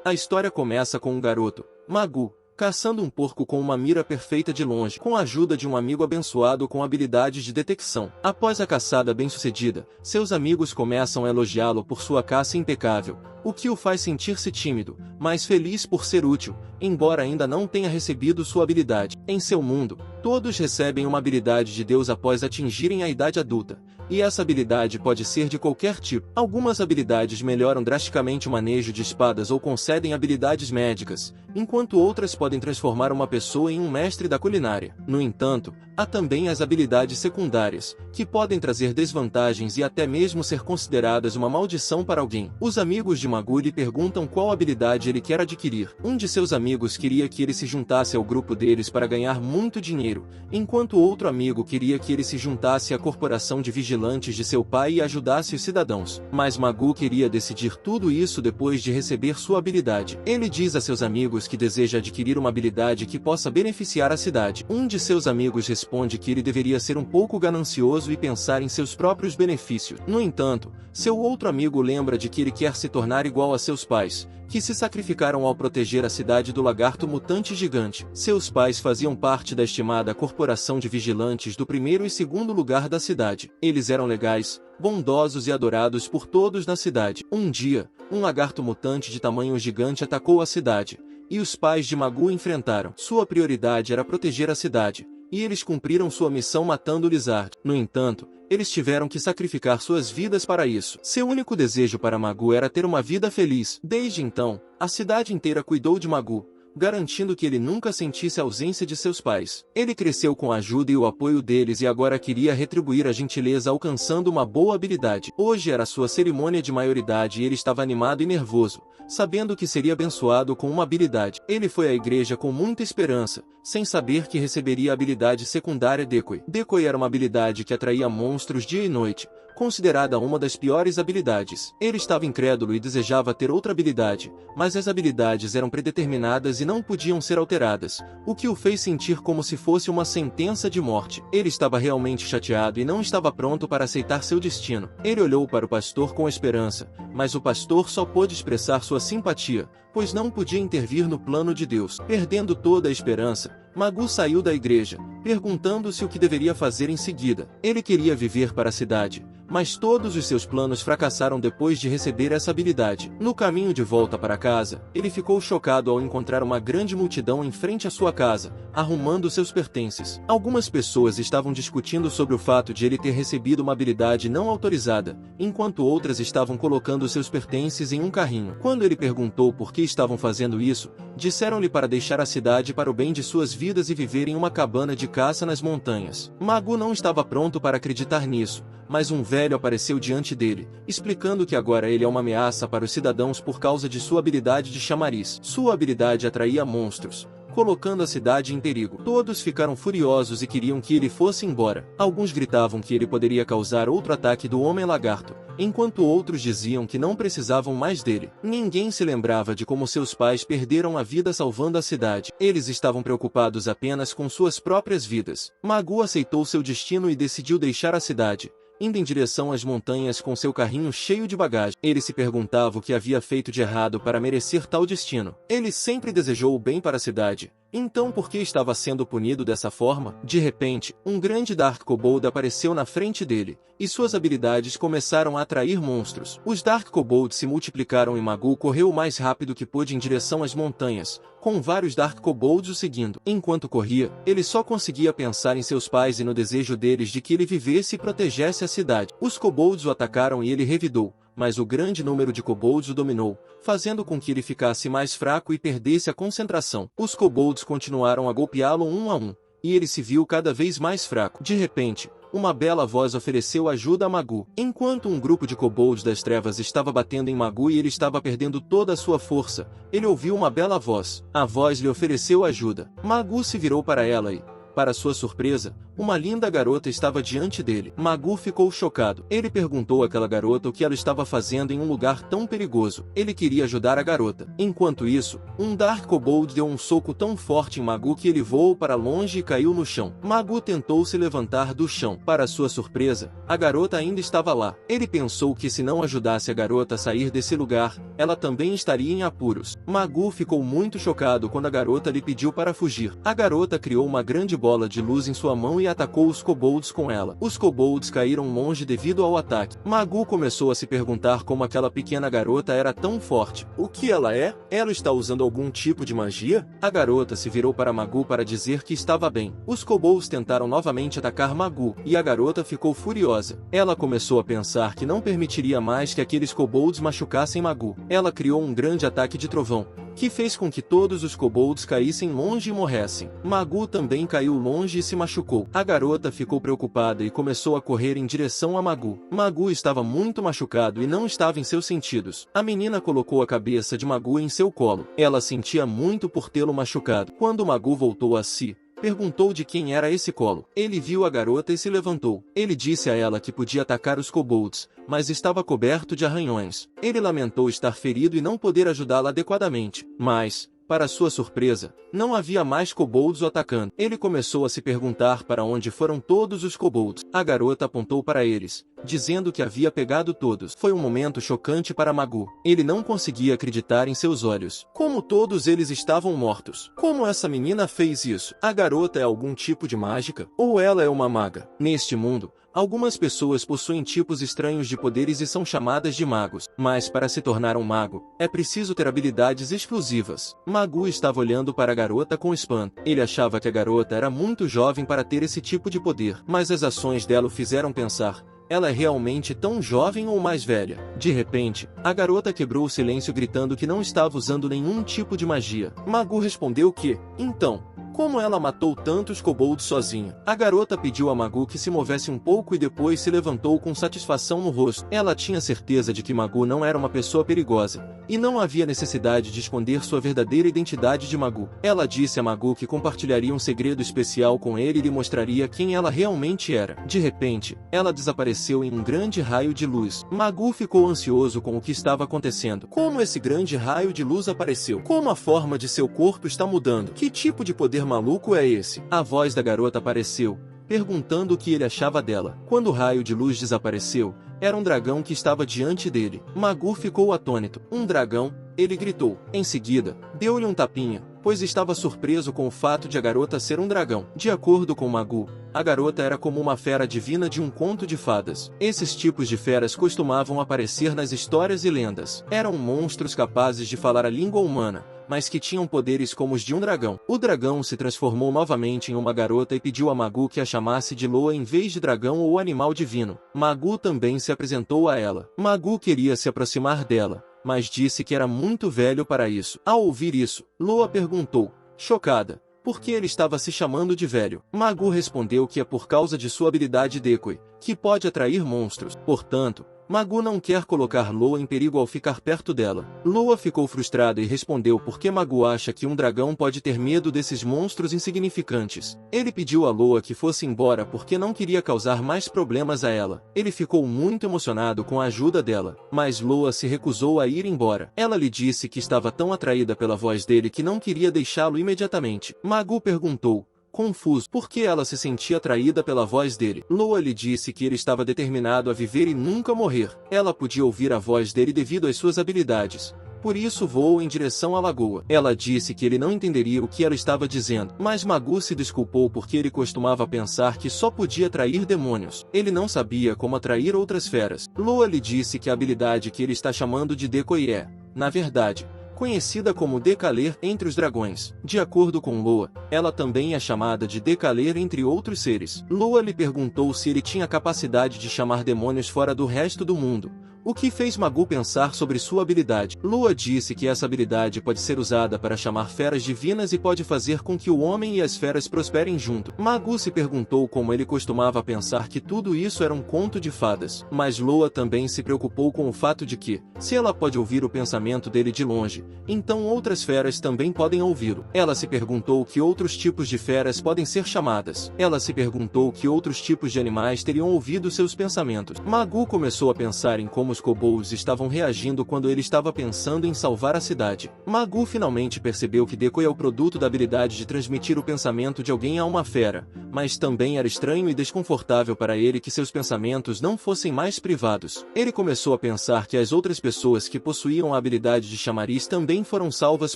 A história começa com um garoto, Magoo, caçando um porco com uma mira perfeita de longe, com a ajuda de um amigo abençoado com habilidades de detecção. Após a caçada bem-sucedida, seus amigos começam a elogiá-lo por sua caça impecável, o que o faz sentir-se tímido, mas feliz por ser útil, embora ainda não tenha recebido sua habilidade. Em seu mundo, todos recebem uma habilidade de Deus após atingirem a idade adulta, e essa habilidade pode ser de qualquer tipo. Algumas habilidades melhoram drasticamente o manejo de espadas ou concedem habilidades médicas, enquanto outras podem transformar uma pessoa em um mestre da culinária. No entanto, há também as habilidades secundárias, que podem trazer desvantagens e até mesmo ser consideradas uma maldição para alguém. Os amigos de Magoo lhe perguntam qual habilidade ele quer adquirir. Um de seus amigos queria que ele se juntasse ao grupo deles para ganhar muito dinheiro, enquanto outro amigo queria que ele se juntasse à corporação de vigilantes de seu pai e ajudasse os cidadãos. Mas Magoo queria decidir tudo isso depois de receber sua habilidade. Ele diz a seus amigos que deseja adquirir uma habilidade que possa beneficiar a cidade. Um de seus amigos responde que ele deveria ser um pouco ganancioso e pensar em seus próprios benefícios. No entanto, seu outro amigo lembra de que ele quer se tornar igual a seus pais, que se sacrificaram ao proteger a cidade do lagarto mutante gigante. Seus pais faziam parte da estimada corporação de vigilantes do primeiro e segundo lugar da cidade. Eles eram legais, bondosos e adorados por todos na cidade. Um dia, um lagarto mutante de tamanho gigante atacou a cidade, e os pais de Magoo enfrentaram. Sua prioridade era proteger a cidade, e eles cumpriram sua missão matando o Lizard. No entanto, eles tiveram que sacrificar suas vidas para isso. Seu único desejo para Magoo era ter uma vida feliz. Desde então, a cidade inteira cuidou de Magoo, garantindo que ele nunca sentisse a ausência de seus pais. Ele cresceu com a ajuda e o apoio deles e agora queria retribuir a gentileza alcançando uma boa habilidade. Hoje era sua cerimônia de maioridade e ele estava animado e nervoso, sabendo que seria abençoado com uma habilidade. Ele foi à igreja com muita esperança, sem saber que receberia a habilidade secundária Decoy. Decoy era uma habilidade que atraía monstros dia e noite, considerada uma das piores habilidades. Ele estava incrédulo e desejava ter outra habilidade, mas as habilidades eram predeterminadas e não podiam ser alteradas, o que o fez sentir como se fosse uma sentença de morte. Ele estava realmente chateado e não estava pronto para aceitar seu destino. Ele olhou para o pastor com esperança, mas o pastor só pôde expressar sua simpatia, pois não podia intervir no plano de Deus. Perdendo toda a esperança, Magoo saiu da igreja, perguntando-se o que deveria fazer em seguida. Ele queria viver para a cidade, mas todos os seus planos fracassaram depois de receber essa habilidade. No caminho de volta para casa, ele ficou chocado ao encontrar uma grande multidão em frente à sua casa, arrumando seus pertences. Algumas pessoas estavam discutindo sobre o fato de ele ter recebido uma habilidade não autorizada, enquanto outras estavam colocando seus pertences em um carrinho. Quando ele perguntou por que estavam fazendo isso, disseram-lhe para deixar a cidade para o bem de suas vidas e viver em uma cabana de caça nas montanhas. Magoo não estava pronto para acreditar nisso, mas um velho apareceu diante dele, explicando que agora ele é uma ameaça para os cidadãos por causa de sua habilidade de chamariz. Sua habilidade atraía monstros, colocando a cidade em perigo. Todos ficaram furiosos e queriam que ele fosse embora. Alguns gritavam que ele poderia causar outro ataque do Homem-Lagarto, enquanto outros diziam que não precisavam mais dele. Ninguém se lembrava de como seus pais perderam a vida salvando a cidade. Eles estavam preocupados apenas com suas próprias vidas. Magoo aceitou seu destino e decidiu deixar a cidade, indo em direção às montanhas com seu carrinho cheio de bagagem. Ele se perguntava o que havia feito de errado para merecer tal destino. Ele sempre desejou o bem para a cidade, então por que estava sendo punido dessa forma? De repente, um grande Dark Kobold apareceu na frente dele, e suas habilidades começaram a atrair monstros. Os Dark Kobolds se multiplicaram e Magoo correu o mais rápido que pôde em direção às montanhas, com vários Dark Kobolds o seguindo. Enquanto corria, ele só conseguia pensar em seus pais e no desejo deles de que ele vivesse e protegesse a cidade. Os Kobolds o atacaram e ele revidou, mas o grande número de Kobolds o dominou, fazendo com que ele ficasse mais fraco e perdesse a concentração. Os Kobolds continuaram a golpeá-lo um a um, e ele se viu cada vez mais fraco. De repente, uma bela voz ofereceu ajuda a Magoo. Enquanto um grupo de Kobolds das trevas estava batendo em Magoo e ele estava perdendo toda a sua força, ele ouviu uma bela voz. A voz lhe ofereceu ajuda. Magoo se virou para ela e, Para sua surpresa, uma linda garota estava diante dele. Magoo ficou chocado. Ele perguntou àquela garota o que ela estava fazendo em um lugar tão perigoso. Ele queria ajudar a garota. Enquanto isso, um Dark Kobold deu um soco tão forte em Magoo que ele voou para longe e caiu no chão. Magoo tentou se levantar do chão. Para sua surpresa, a garota ainda estava lá. Ele pensou que se não ajudasse a garota a sair desse lugar, ela também estaria em apuros. Magoo ficou muito chocado quando a garota lhe pediu para fugir. A garota criou uma grande bola de luz em sua mão e atacou os kobolds com ela. Os kobolds caíram longe devido ao ataque. Magoo começou a se perguntar como aquela pequena garota era tão forte. O que ela é? Ela está usando algum tipo de magia? A garota se virou para Magoo para dizer que estava bem. Os kobolds tentaram novamente atacar Magoo, e a garota ficou furiosa. Ela começou a pensar que não permitiria mais que aqueles kobolds machucassem Magoo. Ela criou um grande ataque de trovão, que fez com que todos os kobolds caíssem longe e morressem. Magoo também caiu longe e se machucou. A garota ficou preocupada e começou a correr em direção a Magoo. Magoo estava muito machucado e não estava em seus sentidos. A menina colocou a cabeça de Magoo em seu colo. Ela sentia muito por tê-lo machucado. Quando Magoo voltou a si, perguntou de quem era esse colo. Ele viu a garota e se levantou. Ele disse a ela que podia atacar os kobolds, mas estava coberto de arranhões. Ele lamentou estar ferido e não poder ajudá-la adequadamente. Mas, para sua surpresa, não havia mais kobolds o atacando. Ele começou a se perguntar para onde foram todos os kobolds. A garota apontou para eles, dizendo que havia pegado todos. Foi um momento chocante para Magoo. Ele não conseguia acreditar em seus olhos. Como todos eles estavam mortos. Como essa menina fez isso? A garota é algum tipo de mágica? Ou ela é uma maga? Neste mundo, algumas pessoas possuem tipos estranhos de poderes e são chamadas de magos. Mas para se tornar um mago, é preciso ter habilidades exclusivas. Magoo estava olhando para a garota com espanto. Ele achava que a garota era muito jovem para ter esse tipo de poder. Mas as ações dela o fizeram pensar: ela é realmente tão jovem ou mais velha? De repente, a garota quebrou o silêncio gritando que não estava usando nenhum tipo de magia. Magoo respondeu que, então, como ela matou tantos kobolds sozinha? A garota pediu a Magoo que se movesse um pouco e depois se levantou com satisfação no rosto. Ela tinha certeza de que Magoo não era uma pessoa perigosa, e não havia necessidade de esconder sua verdadeira identidade de Magoo. Ela disse a Magoo que compartilharia um segredo especial com ele e lhe mostraria quem ela realmente era. De repente, ela desapareceu em um grande raio de luz. Magoo ficou ansioso com o que estava acontecendo. Como esse grande raio de luz apareceu? Como a forma de seu corpo está mudando? Que tipo de poder maluco é esse? A voz da garota apareceu, perguntando o que ele achava dela. Quando o raio de luz desapareceu, era um dragão que estava diante dele. Magoo ficou atônito. Um dragão? Ele gritou. Em seguida, deu-lhe um tapinha, pois estava surpreso com o fato de a garota ser um dragão. De acordo com Magoo, a garota era como uma fera divina de um conto de fadas. Esses tipos de feras costumavam aparecer nas histórias e lendas. Eram monstros capazes de falar a língua humana, mas que tinham poderes como os de um dragão. O dragão se transformou novamente em uma garota e pediu a Magoo que a chamasse de Loa em vez de dragão ou animal divino. Magoo também se apresentou a ela. Magoo queria se aproximar dela, mas disse que era muito velho para isso. Ao ouvir isso, Loa perguntou, chocada, por que ele estava se chamando de velho. Magoo respondeu que é por causa de sua habilidade Decoy, que pode atrair monstros. Portanto, Magoo não quer colocar Loa em perigo ao ficar perto dela. Loa ficou frustrada e respondeu por que Magoo acha que um dragão pode ter medo desses monstros insignificantes. Ele pediu a Loa que fosse embora porque não queria causar mais problemas a ela. Ele ficou muito emocionado com a ajuda dela, mas Loa se recusou a ir embora. Ela lhe disse que estava tão atraída pela voz dele que não queria deixá-lo imediatamente. Magoo perguntou, confuso, por que ela se sentia atraída pela voz dele. Loa lhe disse que ele estava determinado a viver e nunca morrer. Ela podia ouvir a voz dele devido às suas habilidades. Por isso voou em direção à lagoa. Ela disse que ele não entenderia o que ela estava dizendo, mas Magoo se desculpou porque ele costumava pensar que só podia atrair demônios. Ele não sabia como atrair outras feras. Loa lhe disse que a habilidade que ele está chamando de Decoy é, na verdade, conhecida como Decaler entre os dragões. De acordo com Loa, ela também é chamada de Decaler entre outros seres. Loa lhe perguntou se ele tinha capacidade de chamar demônios fora do resto do mundo, o que fez Magoo pensar sobre sua habilidade. Lua disse que essa habilidade pode ser usada para chamar feras divinas e pode fazer com que o homem e as feras prosperem junto. Magoo se perguntou como ele costumava pensar que tudo isso era um conto de fadas. Mas Lua também se preocupou com o fato de que, se ela pode ouvir o pensamento dele de longe, então outras feras também podem ouvi-lo. Ela se perguntou que outros tipos de feras podem ser chamadas. Ela se perguntou que outros tipos de animais teriam ouvido seus pensamentos. Magoo começou a pensar em como os kobolds estavam reagindo quando ele estava pensando em salvar a cidade. Magoo finalmente percebeu que Decoy é o produto da habilidade de transmitir o pensamento de alguém a uma fera, mas também era estranho e desconfortável para ele que seus pensamentos não fossem mais privados. Ele começou a pensar que as outras pessoas que possuíam a habilidade de chamariz também foram salvas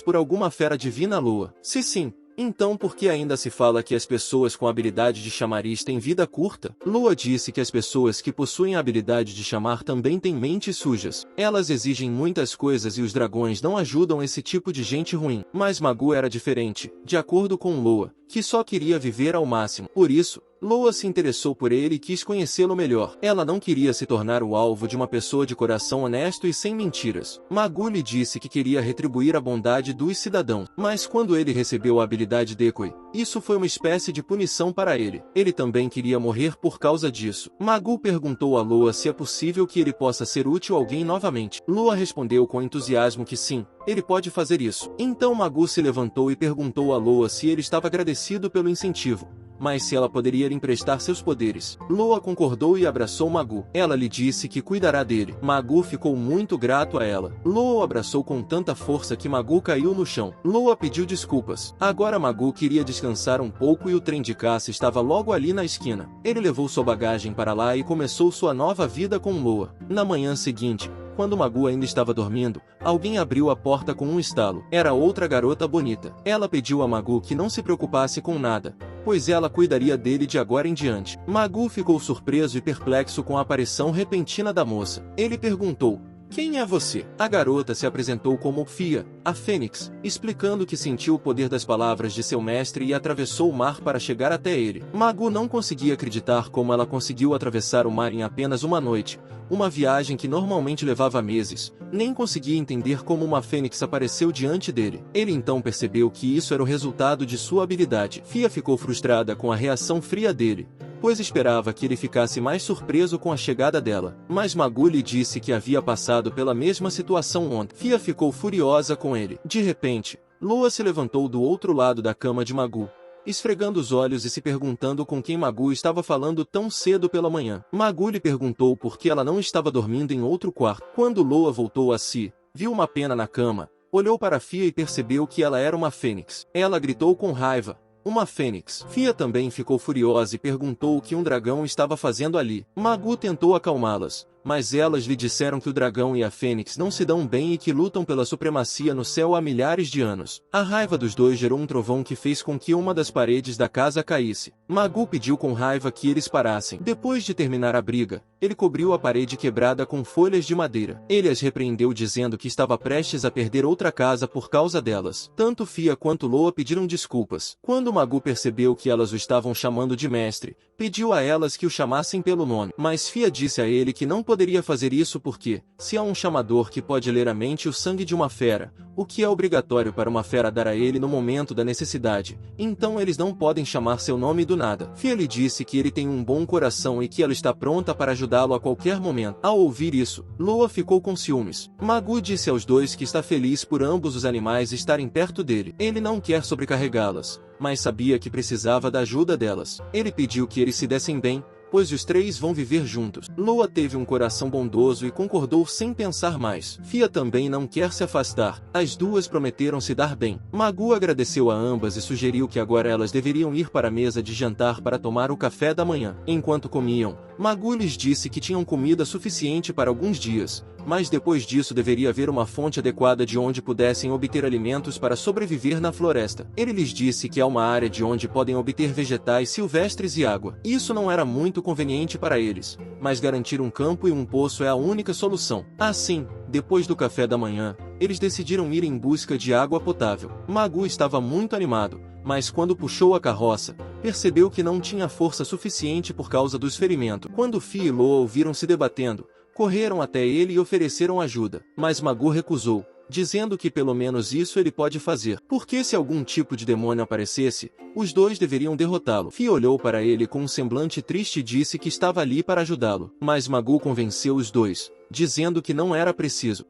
por alguma fera divina Lua. Se sim, então por que ainda se fala que as pessoas com a habilidade de chamariz têm vida curta? Lua disse que as pessoas que possuem a habilidade de chamar também têm mentes sujas. Elas exigem muitas coisas e os dragões não ajudam esse tipo de gente ruim. Mas Magoo era diferente, de acordo com Lua, que só queria viver ao máximo. Por isso, Lua se interessou por ele e quis conhecê-lo melhor. Ela não queria se tornar o alvo de uma pessoa de coração honesto e sem mentiras. Magoo lhe disse que queria retribuir a bondade dos cidadãos. Mas quando ele recebeu a habilidade Decoy, isso foi uma espécie de punição para ele. Ele também queria morrer por causa disso. Magoo perguntou a Lua se é possível que ele possa ser útil a alguém novamente. Lua respondeu com entusiasmo que sim, ele pode fazer isso. Então Magoo se levantou e perguntou a Lua se ele estava agradecido pelo incentivo, mas se ela poderia lhe emprestar seus poderes. Lua concordou e abraçou Magoo. Ela lhe disse que cuidará dele. Magoo ficou muito grato a ela. Lua o abraçou com tanta força que Magoo caiu no chão. Lua pediu desculpas. Agora Magoo queria descansar um pouco e o trem de caça estava logo ali na esquina. Ele levou sua bagagem para lá e começou sua nova vida com Lua. Na manhã seguinte, quando Magoo ainda estava dormindo, alguém abriu a porta com um estalo. Era outra garota bonita. Ela pediu a Magoo que não se preocupasse com nada, pois ela cuidaria dele de agora em diante. Magoo ficou surpreso e perplexo com a aparição repentina da moça. Ele perguntou: "Quem é você?" A garota se apresentou como Fia, a Fênix, explicando que sentiu o poder das palavras de seu mestre e atravessou o mar para chegar até ele. Magoo não conseguia acreditar como ela conseguiu atravessar o mar em apenas uma noite, uma viagem que normalmente levava meses. Nem conseguia entender como uma fênix apareceu diante dele. Ele então percebeu que isso era o resultado de sua habilidade. Fia ficou frustrada com a reação fria dele, pois esperava que ele ficasse mais surpreso com a chegada dela. Mas Magoo lhe disse que havia passado pela mesma situação ontem. Fia ficou furiosa com ele. De repente, Lua se levantou do outro lado da cama de Magoo, esfregando os olhos e se perguntando com quem Magoo estava falando tão cedo pela manhã. Magoo lhe perguntou por que ela não estava dormindo em outro quarto. Quando Lua voltou a si, viu uma pena na cama, olhou para Fia e percebeu que ela era uma fênix. Ela gritou com raiva: "Uma fênix!" Fia também ficou furiosa e perguntou o que um dragão estava fazendo ali. Magoo tentou acalmá-las, mas elas lhe disseram que o dragão e a fênix não se dão bem e que lutam pela supremacia no céu há milhares de anos. A raiva dos dois gerou um trovão que fez com que uma das paredes da casa caísse. Magoo pediu com raiva que eles parassem. Depois de terminar a briga, ele cobriu a parede quebrada com folhas de madeira. Ele as repreendeu dizendo que estava prestes a perder outra casa por causa delas. Tanto Fia quanto Lua pediram desculpas. Quando Magoo percebeu que elas o estavam chamando de mestre, pediu a elas que o chamassem pelo nome. Mas Fia disse a ele que não poderia fazer isso porque, se há um chamador que pode ler a mente e o sangue de uma fera, o que é obrigatório para uma fera dar a ele no momento da necessidade, então eles não podem chamar seu nome do nada. Fia lhe disse que ele tem um bom coração e que ela está pronta para ajudá-lo a qualquer momento. Ao ouvir isso, Lua ficou com ciúmes. Magoo disse aos dois que está feliz por ambos os animais estarem perto dele. Ele não quer sobrecarregá-las, mas sabia que precisava da ajuda delas. Ele pediu que eles se dessem bem, pois os três vão viver juntos. Lua teve um coração bondoso e concordou sem pensar mais. Fia também não quer se afastar. As duas prometeram se dar bem. Magoo agradeceu a ambas e sugeriu que agora elas deveriam ir para a mesa de jantar para tomar o café da manhã. Enquanto comiam, Magoo lhes disse que tinham comida suficiente para alguns dias, mas depois disso deveria haver uma fonte adequada de onde pudessem obter alimentos para sobreviver na floresta. Ele lhes disse que há uma área de onde podem obter vegetais silvestres e água. Isso não era muito conveniente para eles, mas garantir um campo e um poço é a única solução. Assim, depois do café da manhã, eles decidiram ir em busca de água potável. Magoo estava muito animado, mas quando puxou a carroça, percebeu que não tinha força suficiente por causa dos ferimentos. Quando Fia e Lua ouviram se debatendo, correram até ele e ofereceram ajuda, mas Magoo recusou, dizendo que pelo menos isso ele pode fazer, porque se algum tipo de demônio aparecesse, os dois deveriam derrotá-lo. Fia olhou para ele com um semblante triste e disse que estava ali para ajudá-lo, mas Magoo convenceu os dois, dizendo que não era preciso.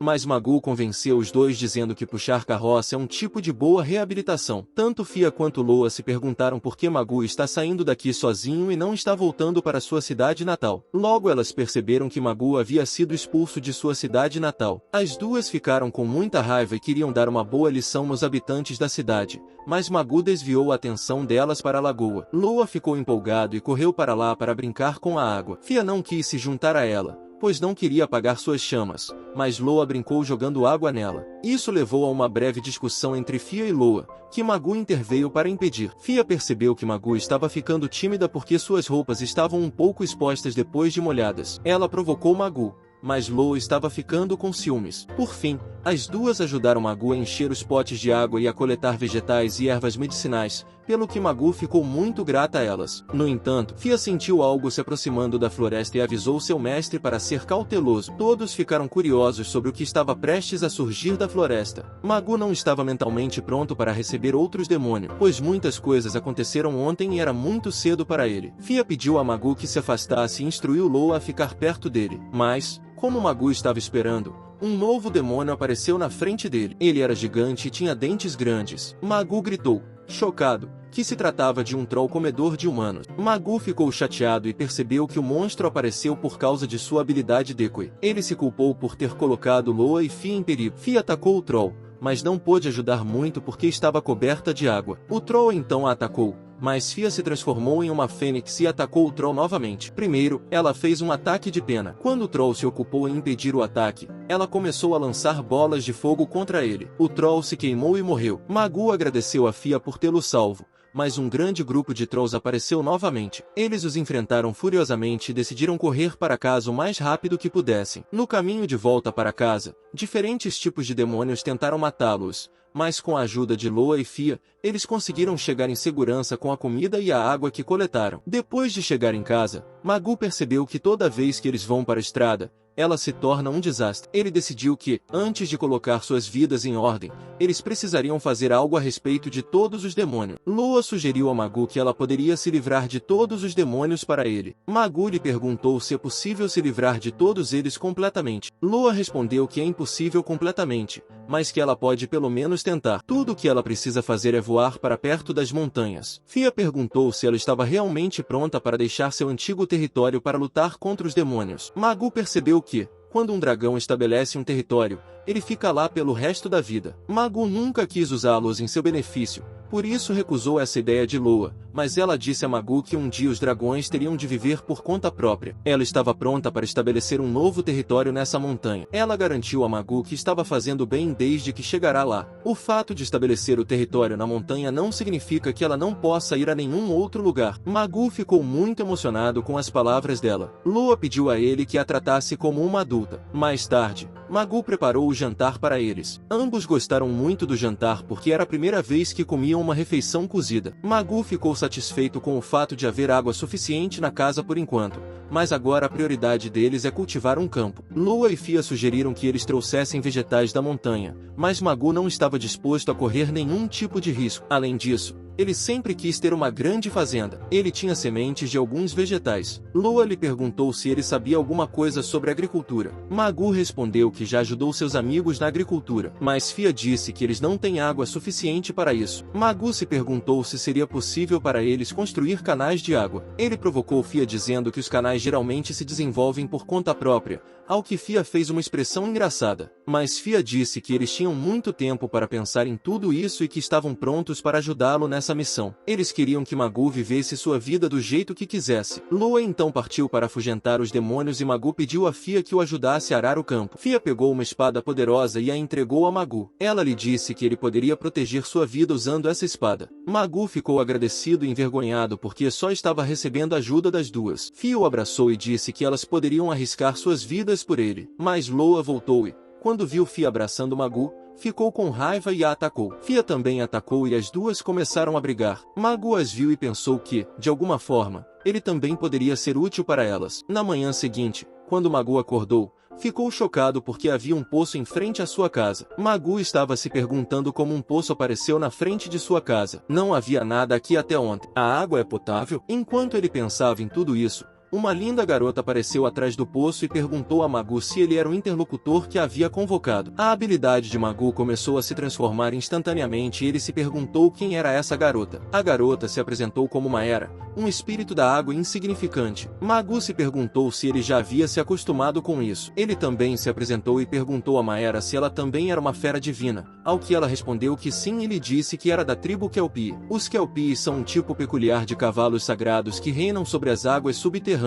Que puxar carroça é um tipo de boa reabilitação. Tanto Fia quanto Loa se perguntaram por que Magoo está saindo daqui sozinho e não está voltando para sua cidade natal. Logo elas perceberam que Magoo havia sido expulso de sua cidade natal. As duas ficaram com muita raiva e queriam dar uma boa lição nos habitantes da cidade, mas Magoo desviou a atenção delas para a lagoa. Loa ficou empolgado e correu para lá para brincar com a água. Fia não quis se juntar a ela, pois não queria apagar suas chamas, mas Loa brincou jogando água nela. Isso levou a uma breve discussão entre Fia e Loa, que Magoo interveio para impedir. Fia percebeu que Magoo estava ficando tímida porque suas roupas estavam um pouco expostas depois de molhadas. Ela provocou Magoo, mas Loa estava ficando com ciúmes. Por fim, as duas ajudaram Magoo a encher os potes de água e a coletar vegetais e ervas medicinais, pelo que Magoo ficou muito grata a elas. No entanto, Fia sentiu algo se aproximando da floresta e avisou seu mestre para ser cauteloso. Todos ficaram curiosos sobre o que estava prestes a surgir da floresta. Magoo não estava mentalmente pronto para receber outros demônios, pois muitas coisas aconteceram ontem e era muito cedo para ele. Fia pediu a Magoo que se afastasse e instruiu Loa a ficar perto dele, mas, como Magoo estava esperando, um novo demônio apareceu na frente dele. Ele era gigante e tinha dentes grandes. Magoo gritou, chocado, que se tratava de um troll comedor de humanos. Magoo ficou chateado e percebeu que o monstro apareceu por causa de sua habilidade decoy. Ele se culpou por ter colocado Loa e Fia em perigo. Fia atacou o troll, mas não pôde ajudar muito porque estava coberta de água. O troll então a atacou, mas Fia se transformou em uma fênix e atacou o troll novamente. Primeiro, ela fez um ataque de pena. Quando o troll se ocupou em impedir o ataque, ela começou a lançar bolas de fogo contra ele. O troll se queimou e morreu. Magoo agradeceu a Fia por tê-lo salvo, mas um grande grupo de trolls apareceu novamente. Eles os enfrentaram furiosamente e decidiram correr para casa o mais rápido que pudessem. No caminho de volta para casa, diferentes tipos de demônios tentaram matá-los, mas com a ajuda de Loa e Fia, eles conseguiram chegar em segurança com a comida e a água que coletaram. Depois de chegar em casa, Magoo percebeu que toda vez que eles vão para a estrada, ela se torna um desastre. Ele decidiu que, antes de colocar suas vidas em ordem, eles precisariam fazer algo a respeito de todos os demônios. Loa sugeriu a Magoo que ela poderia se livrar de todos os demônios para ele. Magoo lhe perguntou se é possível se livrar de todos eles completamente. Loa respondeu que é impossível completamente, mas que ela pode pelo menos tentar. Tudo o que ela precisa fazer é voar para perto das montanhas. Fia perguntou se ela estava realmente pronta para deixar seu antigo território para lutar contra os demônios. Magoo percebeu que, quando um dragão estabelece um território, ele fica lá pelo resto da vida. Magoo nunca quis usá-los em seu benefício, por isso recusou essa ideia de Loa, mas ela disse a Magoo que um dia os dragões teriam de viver por conta própria. Ela estava pronta para estabelecer um novo território nessa montanha. Ela garantiu a Magoo que estava fazendo bem desde que chegará lá. O fato de estabelecer o território na montanha não significa que ela não possa ir a nenhum outro lugar. Magoo ficou muito emocionado com as palavras dela. Loa pediu a ele que a tratasse como uma adulta. Mais tarde, Magoo preparou o jantar para eles. Ambos gostaram muito do jantar porque era a primeira vez que comiam uma refeição cozida. Magoo ficou satisfeito com o fato de haver água suficiente na casa por enquanto, mas agora a prioridade deles é cultivar um campo. Loa e Fia sugeriram que eles trouxessem vegetais da montanha, mas Magoo não estava disposto a correr nenhum tipo de risco. Além disso, ele sempre quis ter uma grande fazenda. Ele tinha sementes de alguns vegetais. Loa lhe perguntou se ele sabia alguma coisa sobre agricultura. Magoo respondeu que já ajudou seus amigos na agricultura, mas Fia disse que eles não têm água suficiente para isso. Magoo se perguntou se seria possível para eles construir canais de água. Ele provocou Fia dizendo que os canais geralmente se desenvolvem por conta própria, ao que Fia fez uma expressão engraçada. Mas Fia disse que eles tinham muito tempo para pensar em tudo isso e que estavam prontos para ajudá-lo nessa missão. Eles queriam que Magoo vivesse sua vida do jeito que quisesse. Loa então partiu para afugentar os demônios e Magoo pediu a Fia que o ajudasse a arar o campo. Fia pegou uma espada poderosa e a entregou a Magoo. Ela lhe disse que ele poderia proteger sua vida usando essa espada. Magoo ficou agradecido e envergonhado porque só estava recebendo ajuda das duas. Fia o abraçou e disse que elas poderiam arriscar suas vidas por ele. Mas Loa voltou e, quando viu Fia abraçando Magoo, ficou com raiva e a atacou. Fia também atacou e as duas começaram a brigar. Magoo as viu e pensou que, de alguma forma, ele também poderia ser útil para elas. Na manhã seguinte, quando Magoo acordou, Ficou chocado porque havia um poço em frente à sua casa. Magoo estava se perguntando como um poço apareceu na frente de sua casa. Não havia nada aqui até ontem. A água é potável? Enquanto ele pensava em tudo isso, uma linda garota apareceu atrás do poço e perguntou a Magoo se ele era o interlocutor que a havia convocado. A habilidade de Magoo começou a se transformar instantaneamente e ele se perguntou quem era essa garota. A garota se apresentou como Maera, um espírito da água insignificante. Magoo se perguntou se ele já havia se acostumado com isso. Ele também se apresentou e perguntou a Maera se ela também era uma fera divina, ao que ela respondeu que sim e lhe disse que era da tribo Kelpie. Os Kelpies são um tipo peculiar de cavalos sagrados que reinam sobre as águas subterrâneas,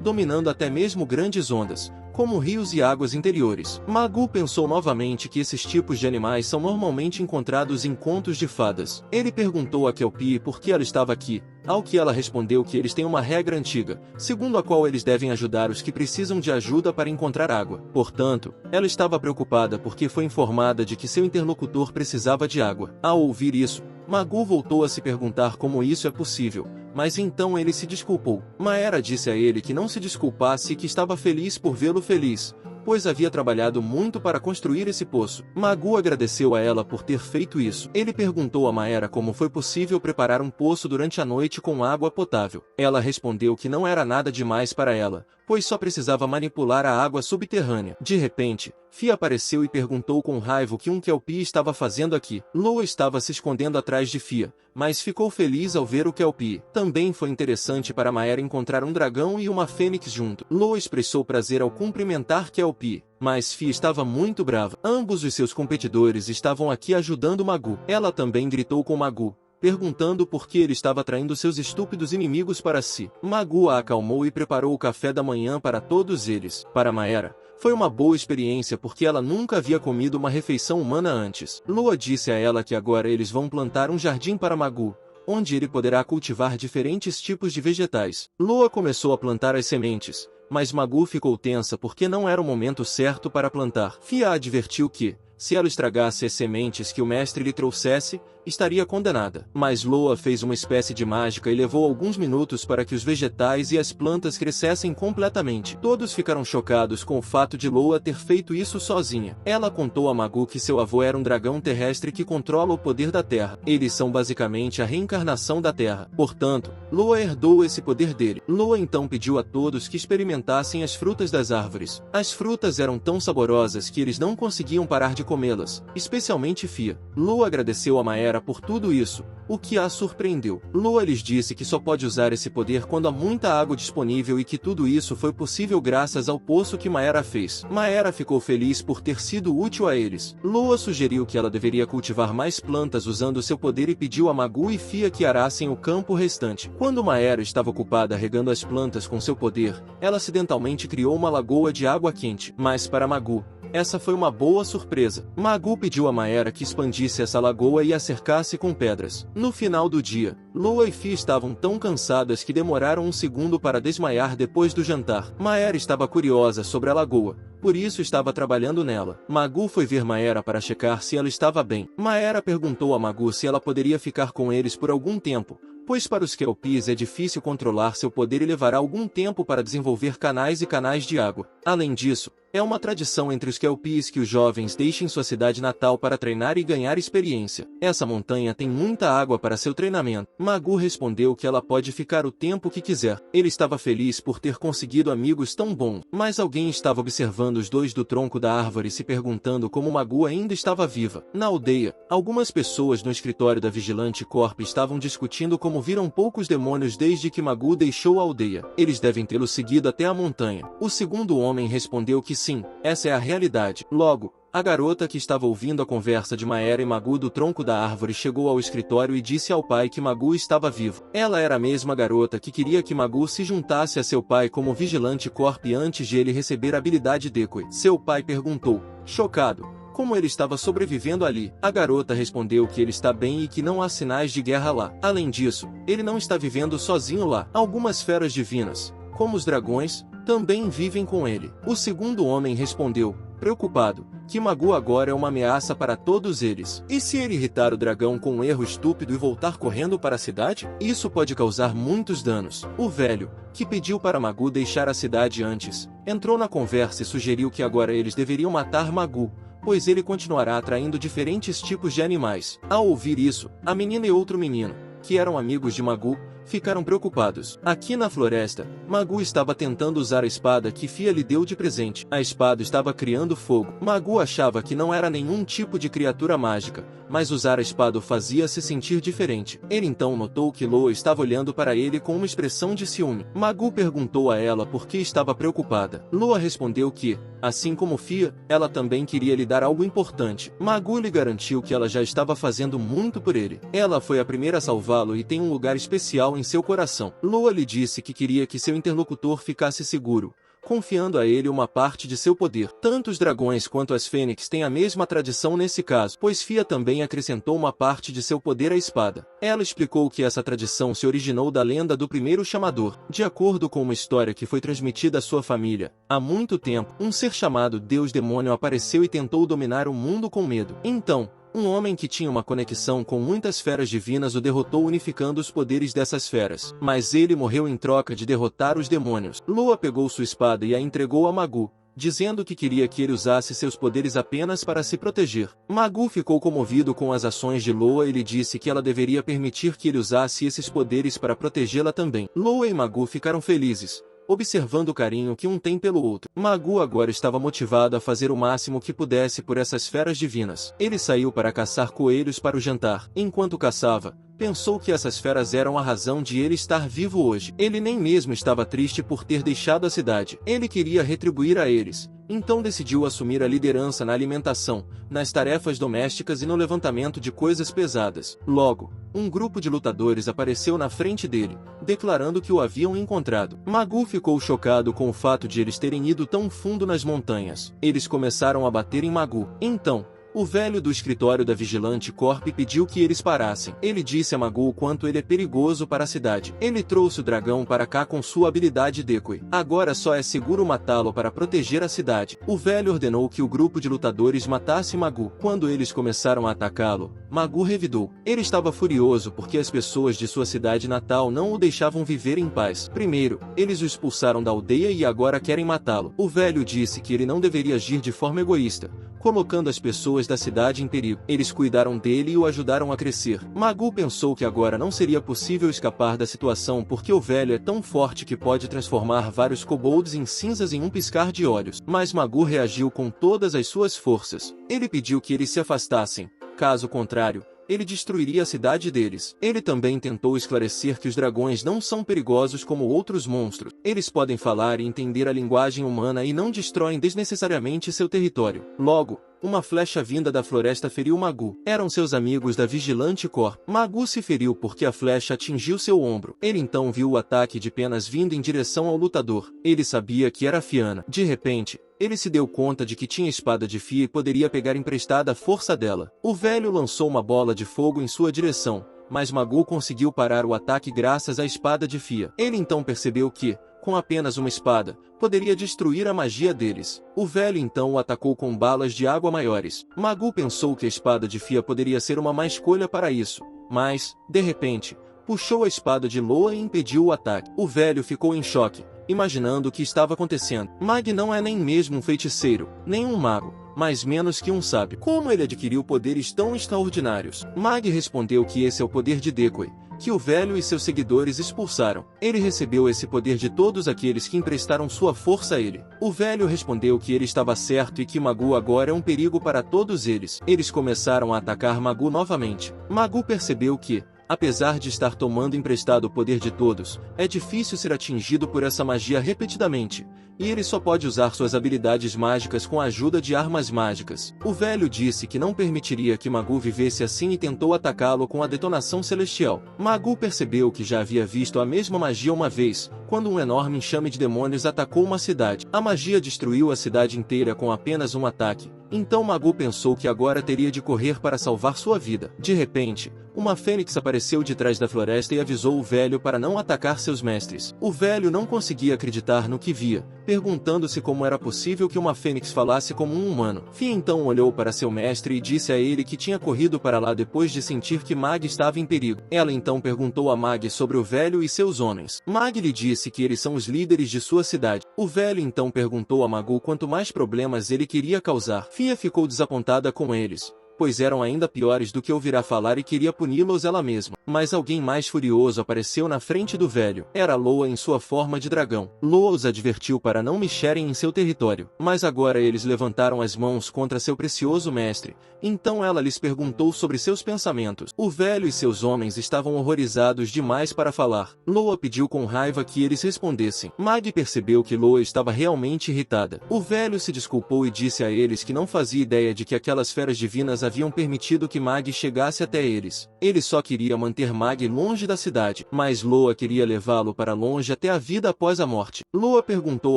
dominando até mesmo grandes ondas, como rios e águas interiores. Magoo pensou novamente que esses tipos de animais são normalmente encontrados em contos de fadas. Ele perguntou a Kelpie por que ela estava aqui, ao que ela respondeu que eles têm uma regra antiga, segundo a qual eles devem ajudar os que precisam de ajuda para encontrar água. Portanto, ela estava preocupada porque foi informada de que seu interlocutor precisava de água. Ao ouvir isso, Magoo voltou a se perguntar como isso é possível, mas então ele se desculpou. Maera disse a ele que não se desculpasse e que estava feliz por vê-lo feliz, pois havia trabalhado muito para construir esse poço. Magoo agradeceu a ela por ter feito isso. Ele perguntou a Maera como foi possível preparar um poço durante a noite com água potável. Ela respondeu que não era nada demais para ela, pois só precisava manipular a água subterrânea. De repente, Fia apareceu e perguntou com raiva o que um Kelpie estava fazendo aqui. Loa estava se escondendo atrás de Fia, mas ficou feliz ao ver o Kelpie. Também foi interessante para Maera encontrar um dragão e uma fênix junto. Loa expressou prazer ao cumprimentar Kelpie, mas Fia estava muito brava. Ambos os seus competidores estavam aqui ajudando Magoo. Ela também gritou com Magoo, perguntando por que ele estava atraindo seus estúpidos inimigos para si. Magoo a acalmou e preparou o café da manhã para todos eles. Para Maera, foi uma boa experiência porque ela nunca havia comido uma refeição humana antes. Loa disse a ela que agora eles vão plantar um jardim para Magoo, onde ele poderá cultivar diferentes tipos de vegetais. Loa começou a plantar as sementes, mas Magoo ficou tensa porque não era o momento certo para plantar. Fia advertiu que, se ela estragasse as sementes que o mestre lhe trouxesse, estaria condenada. Mas Loa fez uma espécie de mágica e levou alguns minutos para que os vegetais e as plantas crescessem completamente. Todos ficaram chocados com o fato de Loa ter feito isso sozinha. Ela contou a Magoo que seu avô era um dragão terrestre que controla o poder da Terra. Eles são basicamente a reencarnação da Terra. Portanto, Loa herdou esse poder dele. Loa então pediu a todos que experimentassem as frutas das árvores. As frutas eram tão saborosas que eles não conseguiam parar de comê-las, especialmente Fia. Loa agradeceu a Maera por tudo isso, o que a surpreendeu. Loa lhes disse que só pode usar esse poder quando há muita água disponível e que tudo isso foi possível graças ao poço que Maera fez. Maera ficou feliz por ter sido útil a eles. Loa sugeriu que ela deveria cultivar mais plantas usando seu poder e pediu a Magoo e Fia que arassem o campo restante. Quando Maera estava ocupada regando as plantas com seu poder, ela acidentalmente criou uma lagoa de água quente. Mas para Magoo, essa foi uma boa surpresa. Magoo pediu a Maera que expandisse essa lagoa e a cercasse com pedras. No final do dia, Loa e Fia estavam tão cansadas que demoraram um segundo para desmaiar depois do jantar. Maera estava curiosa sobre a lagoa, por isso estava trabalhando nela. Magoo foi ver Maera para checar se ela estava bem. Maera perguntou a Magoo se ela poderia ficar com eles por algum tempo, pois para os Kelpies é difícil controlar seu poder e levará algum tempo para desenvolver canais e canais de água. Além disso, é uma tradição entre os Kelpies que os jovens deixem sua cidade natal para treinar e ganhar experiência. Essa montanha tem muita água para seu treinamento. Magoo respondeu que ela pode ficar o tempo que quiser. Ele estava feliz por ter conseguido amigos tão bons, mas alguém estava observando os dois do tronco da árvore se perguntando como Magoo ainda estava viva. Na aldeia, algumas pessoas no escritório da Vigilante Corp estavam discutindo como viram poucos demônios desde que Magoo deixou a aldeia. Eles devem tê-lo seguido até a montanha. O segundo homem respondeu que sim, essa é a realidade. Logo, a garota que estava ouvindo a conversa de Maera e Magoo do tronco da árvore chegou ao escritório e disse ao pai que Magoo estava vivo. Ela era a mesma garota que queria que Magoo se juntasse a seu pai como Vigilante Corp antes de ele receber a habilidade Decoy. Seu pai perguntou, chocado, como ele estava sobrevivendo ali. A garota respondeu que ele está bem e que não há sinais de guerra lá. Além disso, ele não está vivendo sozinho lá. Algumas feras divinas, como os dragões, também vivem com ele. O segundo homem respondeu, preocupado, que Magoo agora é uma ameaça para todos eles. E se ele irritar o dragão com um erro estúpido e voltar correndo para a cidade? Isso pode causar muitos danos. O velho, que pediu para Magoo deixar a cidade antes, entrou na conversa e sugeriu que agora eles deveriam matar Magoo, pois ele continuará atraindo diferentes tipos de animais. Ao ouvir isso, a menina e outro menino, que eram amigos de Magoo, ficaram preocupados. Aqui na floresta, Magoo estava tentando usar a espada que Fia lhe deu de presente. A espada estava criando fogo. Magoo achava que não era nenhum tipo de criatura mágica, mas usar a espada o fazia se sentir diferente. Ele então notou que Loa estava olhando para ele com uma expressão de ciúme. Magoo perguntou a ela por que estava preocupada. Loa respondeu que, assim como Fia, ela também queria lhe dar algo importante. Magoo lhe garantiu que ela já estava fazendo muito por ele. Ela foi a primeira a salvá-lo e tem um lugar especial em seu coração. Loa lhe disse que queria que seu interlocutor ficasse seguro, confiando a ele uma parte de seu poder. Tanto os dragões quanto as fênix têm a mesma tradição nesse caso, pois Fia também acrescentou uma parte de seu poder à espada. Ela explicou que essa tradição se originou da lenda do primeiro chamador. De acordo com uma história que foi transmitida à sua família, há muito tempo, um ser chamado Deus Demônio apareceu e tentou dominar o mundo com medo. Então, um homem que tinha uma conexão com muitas feras divinas o derrotou unificando os poderes dessas feras. Mas ele morreu em troca de derrotar os demônios. Loa pegou sua espada e a entregou a Magoo, dizendo que queria que ele usasse seus poderes apenas para se proteger. Magoo ficou comovido com as ações de Loa e lhe disse que ela deveria permitir que ele usasse esses poderes para protegê-la também. Loa e Magoo ficaram felizes, observando o carinho que um tem pelo outro. Magoo agora estava motivado a fazer o máximo que pudesse por essas feras divinas. Ele saiu para caçar coelhos para o jantar. Enquanto caçava, pensou que essas feras eram a razão de ele estar vivo hoje. Ele nem mesmo estava triste por ter deixado a cidade. Ele queria retribuir a eles. Então decidiu assumir a liderança na alimentação, nas tarefas domésticas e no levantamento de coisas pesadas. Logo, um grupo de lutadores apareceu na frente dele, declarando que o haviam encontrado. Magoo ficou chocado com o fato de eles terem ido tão fundo nas montanhas. Eles começaram a bater em Magoo. Então, o velho do escritório da Vigilante Corp pediu que eles parassem. Ele disse a Magoo o quanto ele é perigoso para a cidade. Ele trouxe o dragão para cá com sua habilidade decoy. Agora só é seguro matá-lo para proteger a cidade. O velho ordenou que o grupo de lutadores matasse Magoo. Quando eles começaram a atacá-lo, Magoo revidou. Ele estava furioso porque as pessoas de sua cidade natal não o deixavam viver em paz. Primeiro, eles o expulsaram da aldeia e agora querem matá-lo. O velho disse que ele não deveria agir de forma egoísta, colocando as pessoas da cidade em perigo. Eles cuidaram dele e o ajudaram a crescer. Magoo pensou que agora não seria possível escapar da situação porque o velho é tão forte que pode transformar vários kobolds em cinzas em um piscar de olhos. Mas Magoo reagiu com todas as suas forças. Ele pediu que eles se afastassem. Caso contrário, ele destruiria a cidade deles. Ele também tentou esclarecer que os dragões não são perigosos como outros monstros. Eles podem falar e entender a linguagem humana e não destroem desnecessariamente seu território. Logo, uma flecha vinda da floresta feriu Magoo. Eram seus amigos da Vigilante Corp. Magoo se feriu porque a flecha atingiu seu ombro. Ele então viu o ataque de penas vindo em direção ao lutador. Ele sabia que era Fiana. De repente, ele se deu conta de que tinha espada de Fia e poderia pegar emprestada a força dela. O velho lançou uma bola de fogo em sua direção, mas Magoo conseguiu parar o ataque graças à espada de Fia. Ele então percebeu que, com apenas uma espada, poderia destruir a magia deles. O velho então o atacou com balas de água maiores. Magoo pensou que a espada de Fia poderia ser uma má escolha para isso, mas, de repente, puxou a espada de Loa e impediu o ataque. O velho ficou em choque, imaginando o que estava acontecendo. Mag não é nem mesmo um feiticeiro, nem um mago, mas menos que um sábio. Como ele adquiriu poderes tão extraordinários? Mag respondeu que esse é o poder de Decoy, que o velho e seus seguidores expulsaram. Ele recebeu esse poder de todos aqueles que emprestaram sua força a ele. O velho respondeu que ele estava certo e que Magoo agora é um perigo para todos eles. Eles começaram a atacar Magoo novamente. Magoo percebeu que, apesar de estar tomando emprestado o poder de todos, é difícil ser atingido por essa magia repetidamente, e ele só pode usar suas habilidades mágicas com a ajuda de armas mágicas. O velho disse que não permitiria que Magoo vivesse assim e tentou atacá-lo com a detonação celestial. Magoo percebeu que já havia visto a mesma magia uma vez, quando um enorme enxame de demônios atacou uma cidade. A magia destruiu a cidade inteira com apenas um ataque. Então Magoo pensou que agora teria de correr para salvar sua vida. De repente, uma fênix apareceu de trás da floresta e avisou o velho para não atacar seus mestres. O velho não conseguia acreditar no que via. perguntando-se como era possível que uma fênix falasse como um humano. Fia então olhou para seu mestre e disse a ele que tinha corrido para lá depois de sentir que Mag estava em perigo. Ela então perguntou a Mag sobre o velho e seus homens. Mag lhe disse que eles são os líderes de sua cidade. O velho então perguntou a Magoo quanto mais problemas ele queria causar. Fia ficou desapontada com eles, pois eram ainda piores do que ouvirá falar e queria puni-los ela mesma. Mas alguém mais furioso apareceu na frente do velho. Era Loa em sua forma de dragão. Loa os advertiu para não mexerem em seu território. Mas agora eles levantaram as mãos contra seu precioso mestre. Então ela lhes perguntou sobre seus pensamentos. O velho e seus homens estavam horrorizados demais para falar. Loa pediu com raiva que eles respondessem. Mag percebeu que Loa estava realmente irritada. O velho se desculpou e disse a eles que não fazia ideia de que aquelas feras divinas haviam permitido que Mag chegasse até eles. Ele só queria manter Mag longe da cidade, mas Loa queria levá-lo para longe até a vida após a morte. Loa perguntou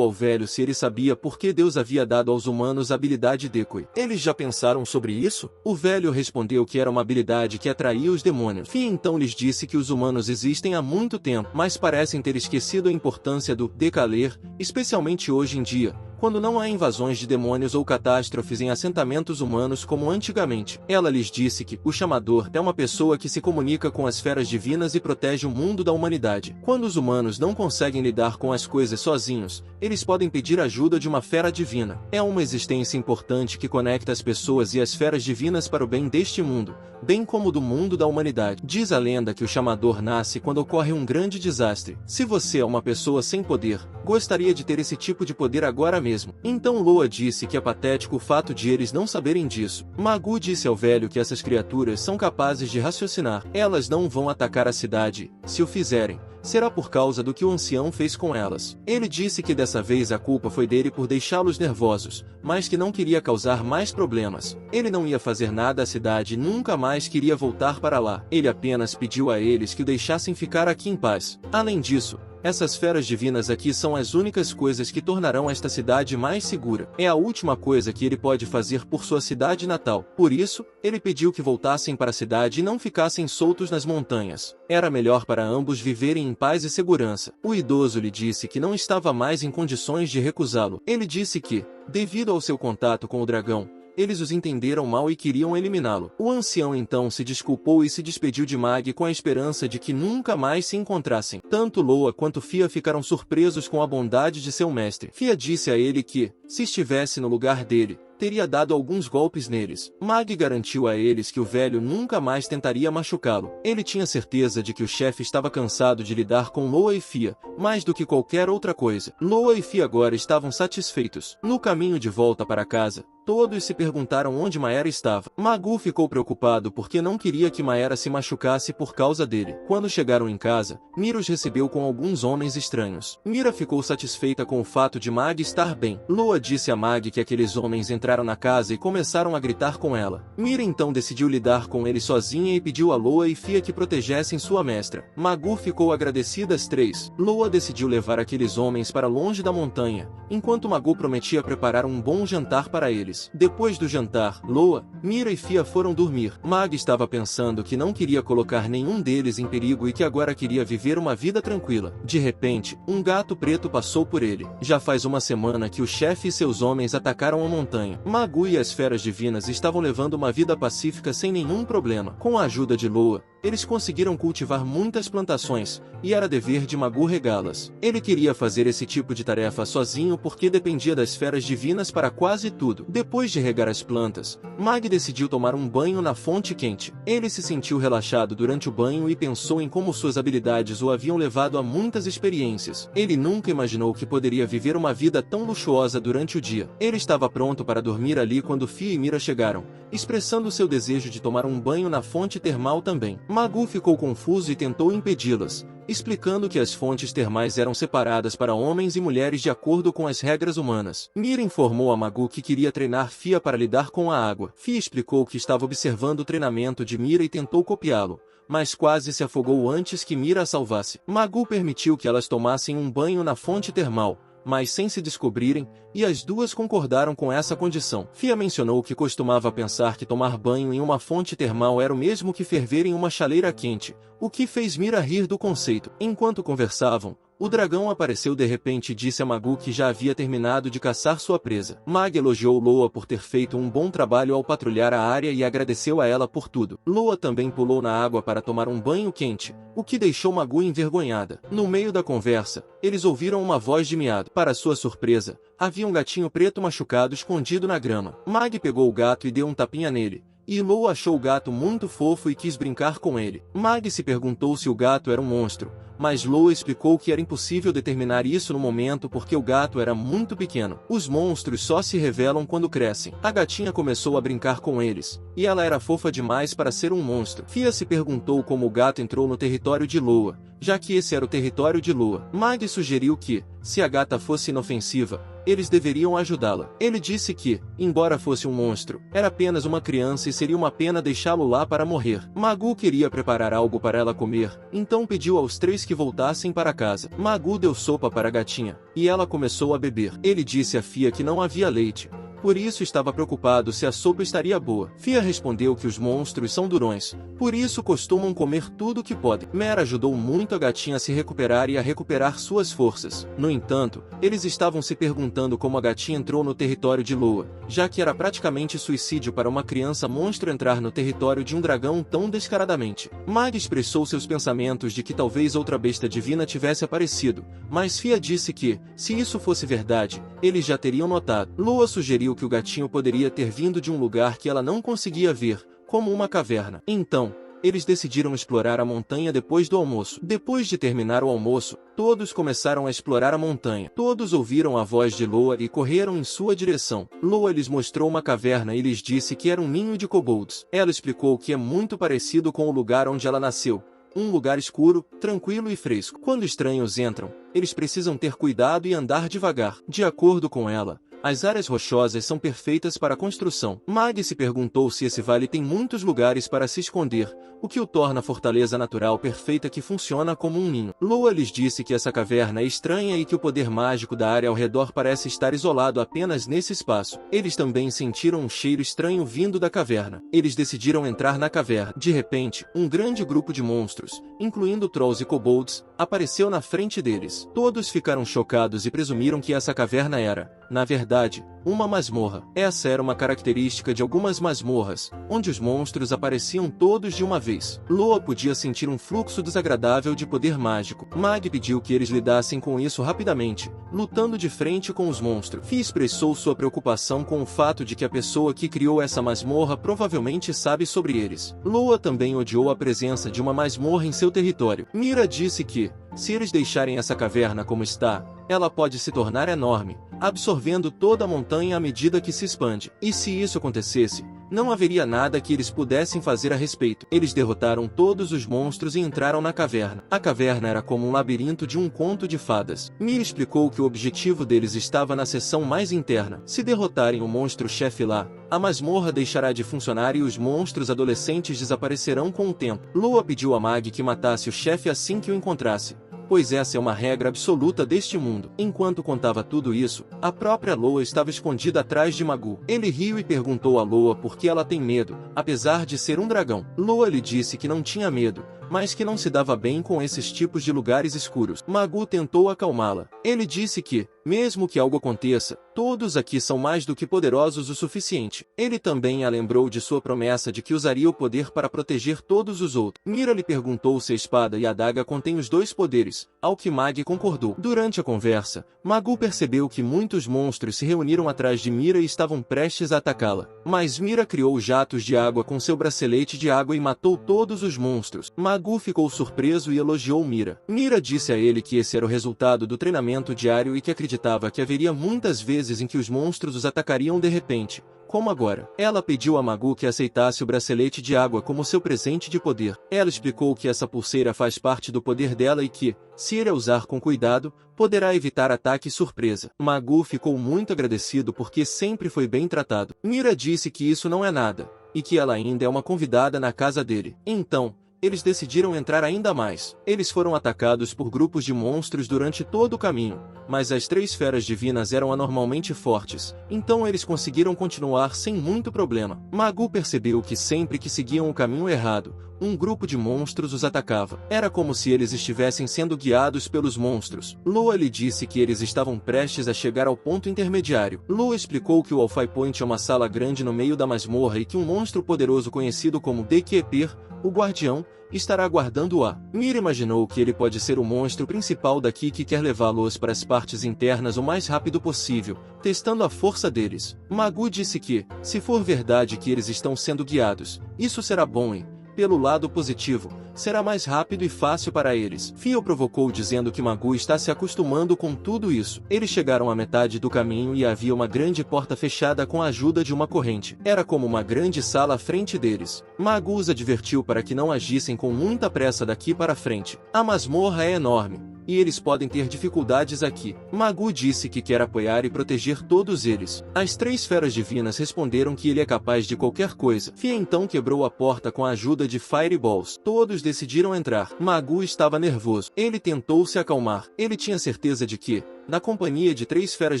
ao velho se ele sabia por que Deus havia dado aos humanos a habilidade Decoy. Eles já pensaram sobre isso? O velho respondeu que era uma habilidade que atraía os demônios. Fia então lhes disse que os humanos existem há muito tempo, mas parecem ter esquecido a importância do decaler, especialmente hoje em dia, quando não há invasões de demônios ou catástrofes em assentamentos humanos como antigamente. Ela lhes disse que o chamador é uma pessoa que se comunica com as feras divinas e protege o mundo da humanidade. Quando os humanos não conseguem lidar com as coisas sozinhos, eles podem pedir ajuda de uma fera divina. É uma existência importante que conecta as pessoas e as feras divinas para o bem deste mundo, bem como do mundo da humanidade. Diz a lenda que o chamador nasce quando ocorre um grande desastre. Se você é uma pessoa sem poder, gostaria de ter esse tipo de poder agora mesmo. Então Loa disse que é patético o fato de eles não saberem disso. Magoo disse ao velho que essas criaturas são capazes de raciocinar. Elas não vão atacar a cidade. Se o fizerem, será por causa do que o ancião fez com elas. Ele disse que dessa vez a culpa foi dele por deixá-los nervosos, mas que não queria causar mais problemas. Ele não ia fazer nada à cidade e nunca mais queria voltar para lá. Ele apenas pediu a eles que o deixassem ficar aqui em paz. Além disso, essas feras divinas aqui são as únicas coisas que tornarão esta cidade mais segura. É a última coisa que ele pode fazer por sua cidade natal. Por isso, ele pediu que voltassem para a cidade e não ficassem soltos nas montanhas. Era melhor para ambos viverem em paz e segurança. O idoso lhe disse que não estava mais em condições de recusá-lo. Ele disse que, devido ao seu contato com o dragão, eles os entenderam mal e queriam eliminá-lo. O ancião então se desculpou e se despediu de Mag com a esperança de que nunca mais se encontrassem. Tanto Loa quanto Fia ficaram surpresos com a bondade de seu mestre. Fia disse a ele que, se estivesse no lugar dele, teria dado alguns golpes neles. Mag garantiu a eles que o velho nunca mais tentaria machucá-lo. Ele tinha certeza de que o chefe estava cansado de lidar com Loa e Fia, mais do que qualquer outra coisa. Loa e Fia agora estavam satisfeitos. No caminho de volta para casa, todos se perguntaram onde Maera estava. Magoo ficou preocupado porque não queria que Maera se machucasse por causa dele. Quando chegaram em casa, Mira os recebeu com alguns homens estranhos. Mira ficou satisfeita com o fato de Mag estar bem. Loa disse a Mag que aqueles homens entraram na casa e começaram a gritar com ela. Mira então decidiu lidar com eles sozinha e pediu a Loa e Fia que protegessem sua mestra. Magoo ficou agradecida às três. Loa decidiu levar aqueles homens para longe da montanha, enquanto Magoo prometia preparar um bom jantar para eles. Depois do jantar, Loa, Mira e Fia foram dormir. Mag estava pensando que não queria colocar nenhum deles em perigo e que agora queria viver uma vida tranquila. De repente, um gato preto passou por ele. Já faz uma semana que o chefe e seus homens atacaram a montanha. Magoo e as feras divinas estavam levando uma vida pacífica sem nenhum problema. Com a ajuda de Loa, eles conseguiram cultivar muitas plantações, e era dever de Magoo regá-las. Ele queria fazer esse tipo de tarefa sozinho porque dependia das feras divinas para quase tudo. Depois de regar as plantas, Mag decidiu tomar um banho na fonte quente. Ele se sentiu relaxado durante o banho e pensou em como suas habilidades o haviam levado a muitas experiências. Ele nunca imaginou que poderia viver uma vida tão luxuosa durante o dia. Ele estava pronto para dormir ali quando Fia e Mira chegaram, expressando seu desejo de tomar um banho na fonte termal também. Magoo ficou confuso e tentou impedi-las, explicando que as fontes termais eram separadas para homens e mulheres de acordo com as regras humanas. Mira informou a Magoo que queria treinar Fia para lidar com a água. Fia explicou que estava observando o treinamento de Mira e tentou copiá-lo, mas quase se afogou antes que Mira a salvasse. Magoo permitiu que elas tomassem um banho na fonte termal, mas sem se descobrirem, e as duas concordaram com essa condição. Fia mencionou que costumava pensar que tomar banho em uma fonte termal era o mesmo que ferver em uma chaleira quente, o que fez Mira rir do conceito. Enquanto conversavam, O dragão apareceu de repente e disse a Magoo que já havia terminado de caçar sua presa. Mag elogiou Loa por ter feito um bom trabalho ao patrulhar a área e agradeceu a ela por tudo. Loa também pulou na água para tomar um banho quente, o que deixou Magoo envergonhada. No meio da conversa, eles ouviram uma voz de miado. Para sua surpresa, havia um gatinho preto machucado escondido na grama. Mag pegou o gato e deu um tapinha nele. E Loa achou o gato muito fofo e quis brincar com ele. Mag se perguntou se o gato era um monstro, mas Loa explicou que era impossível determinar isso no momento porque o gato era muito pequeno. Os monstros só se revelam quando crescem. A gatinha começou a brincar com eles, e ela era fofa demais para ser um monstro. Fia se perguntou como o gato entrou no território de Loa, já que esse era o território de Loa. Mag sugeriu que, se a gata fosse inofensiva, eles deveriam ajudá-la. Ele disse que, embora fosse um monstro, era apenas uma criança e seria uma pena deixá-lo lá para morrer. Magoo queria preparar algo para ela comer, então pediu aos três que voltassem para casa. Magoo deu sopa para a gatinha, e ela começou a beber. Ele disse a Fia que não havia leite, por isso estava preocupado se a sopa estaria boa. Fia respondeu que os monstros são durões, por isso costumam comer tudo que podem. Mera ajudou muito a gatinha a se recuperar e a recuperar suas forças. No entanto, eles estavam se perguntando como a gatinha entrou no território de Loa, já que era praticamente suicídio para uma criança monstro entrar no território de um dragão tão descaradamente. Mag expressou seus pensamentos de que talvez outra besta divina tivesse aparecido, mas Fia disse que, se isso fosse verdade, eles já teriam notado. Loa sugeriu que o gatinho poderia ter vindo de um lugar que ela não conseguia ver, como uma caverna. Então, eles decidiram explorar a montanha depois do almoço. Depois de terminar o almoço, todos começaram a explorar a montanha. Todos ouviram a voz de Loa e correram em sua direção. Loa lhes mostrou uma caverna e lhes disse que era um ninho de kobolds. Ela explicou que é muito parecido com o lugar onde ela nasceu. Um lugar escuro, tranquilo e fresco. Quando estranhos entram, eles precisam ter cuidado e andar devagar. De acordo com ela, as áreas rochosas são perfeitas para a construção. Mag se perguntou se esse vale tem muitos lugares para se esconder, o que o torna a fortaleza natural perfeita que funciona como um ninho. Loa lhes disse que essa caverna é estranha e que o poder mágico da área ao redor parece estar isolado apenas nesse espaço. Eles também sentiram um cheiro estranho vindo da caverna. Eles decidiram entrar na caverna. De repente, um grande grupo de monstros, incluindo trolls e kobolds, apareceu na frente deles. Todos ficaram chocados e presumiram que essa caverna era, na verdade, uma masmorra. Essa era uma característica de algumas masmorras, onde os monstros apareciam todos de uma vez. Loa podia sentir um fluxo desagradável de poder mágico. Mag pediu que eles lidassem com isso rapidamente, lutando de frente com os monstros. Fia expressou sua preocupação com o fato de que a pessoa que criou essa masmorra provavelmente sabe sobre eles. Loa também odiou a presença de uma masmorra em seu território. Mira disse que, se eles deixarem essa caverna como está, ela pode se tornar enorme, absorvendo toda a montanha à medida que se expande. E se isso acontecesse, não haveria nada que eles pudessem fazer a respeito. Eles derrotaram todos os monstros e entraram na caverna. A caverna era como um labirinto de um conto de fadas. Mira explicou que o objetivo deles estava na seção mais interna. Se derrotarem o monstro-chefe lá, a masmorra deixará de funcionar e os monstros adolescentes desaparecerão com o tempo. Loa pediu a Mag que matasse o chefe assim que o encontrasse, pois essa é uma regra absoluta deste mundo. Enquanto contava tudo isso, a própria Loa estava escondida atrás de Magoo. Ele riu e perguntou a Loa por que ela tem medo, apesar de ser um dragão. Loa lhe disse que não tinha medo, mas que não se dava bem com esses tipos de lugares escuros. Magoo tentou acalmá-la. Ele disse que, mesmo que algo aconteça, todos aqui são mais do que poderosos o suficiente. Ele também a lembrou de sua promessa de que usaria o poder para proteger todos os outros. Mira lhe perguntou se a espada e a adaga contêm os dois poderes, ao que Mag concordou. Durante a conversa, Magoo percebeu que muitos monstros se reuniram atrás de Mira e estavam prestes a atacá-la. Mas Mira criou jatos de água com seu bracelete de água e matou todos os monstros. Magoo ficou surpreso e elogiou Mira. Mira disse a ele que esse era o resultado do treinamento diário e que acreditava que haveria muitas vezes em que os monstros os atacariam de repente, como agora. Ela pediu a Magoo que aceitasse o bracelete de água como seu presente de poder. Ela explicou que essa pulseira faz parte do poder dela e que, se ele a usar com cuidado, poderá evitar ataque surpresa. Magoo ficou muito agradecido porque sempre foi bem tratado. Mira disse que isso não é nada, e que ela ainda é uma convidada na casa dele. Então, eles decidiram entrar ainda mais. Eles foram atacados por grupos de monstros durante todo o caminho, mas as 3 feras divinas eram anormalmente fortes, então eles conseguiram continuar sem muito problema. Magoo percebeu que sempre que seguiam o caminho errado, um grupo de monstros os atacava. Era como se eles estivessem sendo guiados pelos monstros. Loa lhe disse que eles estavam prestes a chegar ao ponto intermediário. Loa explicou que o Alpha Point é uma sala grande no meio da masmorra e que um monstro poderoso conhecido como Dekeper, o Guardião, estará guardando-a. Mira imaginou que ele pode ser o monstro principal daqui que quer levá-los para as partes internas o mais rápido possível, testando a força deles. Magoo disse que, se for verdade que eles estão sendo guiados, isso será bom e, pelo lado positivo, será mais rápido e fácil para eles. Fio provocou dizendo que Magoo está se acostumando com tudo isso. Eles chegaram à metade do caminho e havia uma grande porta fechada com a ajuda de uma corrente. Era como uma grande sala à frente deles. Magoo os advertiu para que não agissem com muita pressa daqui para frente. A masmorra é enorme, e eles podem ter dificuldades aqui. Magoo disse que quer apoiar e proteger todos eles. As 3 feras divinas responderam que ele é capaz de qualquer coisa. Fia então quebrou a porta com a ajuda de Fireballs. Todos decidiram entrar. Magoo estava nervoso. Ele tentou se acalmar. Ele tinha certeza de que, na companhia de 3 feras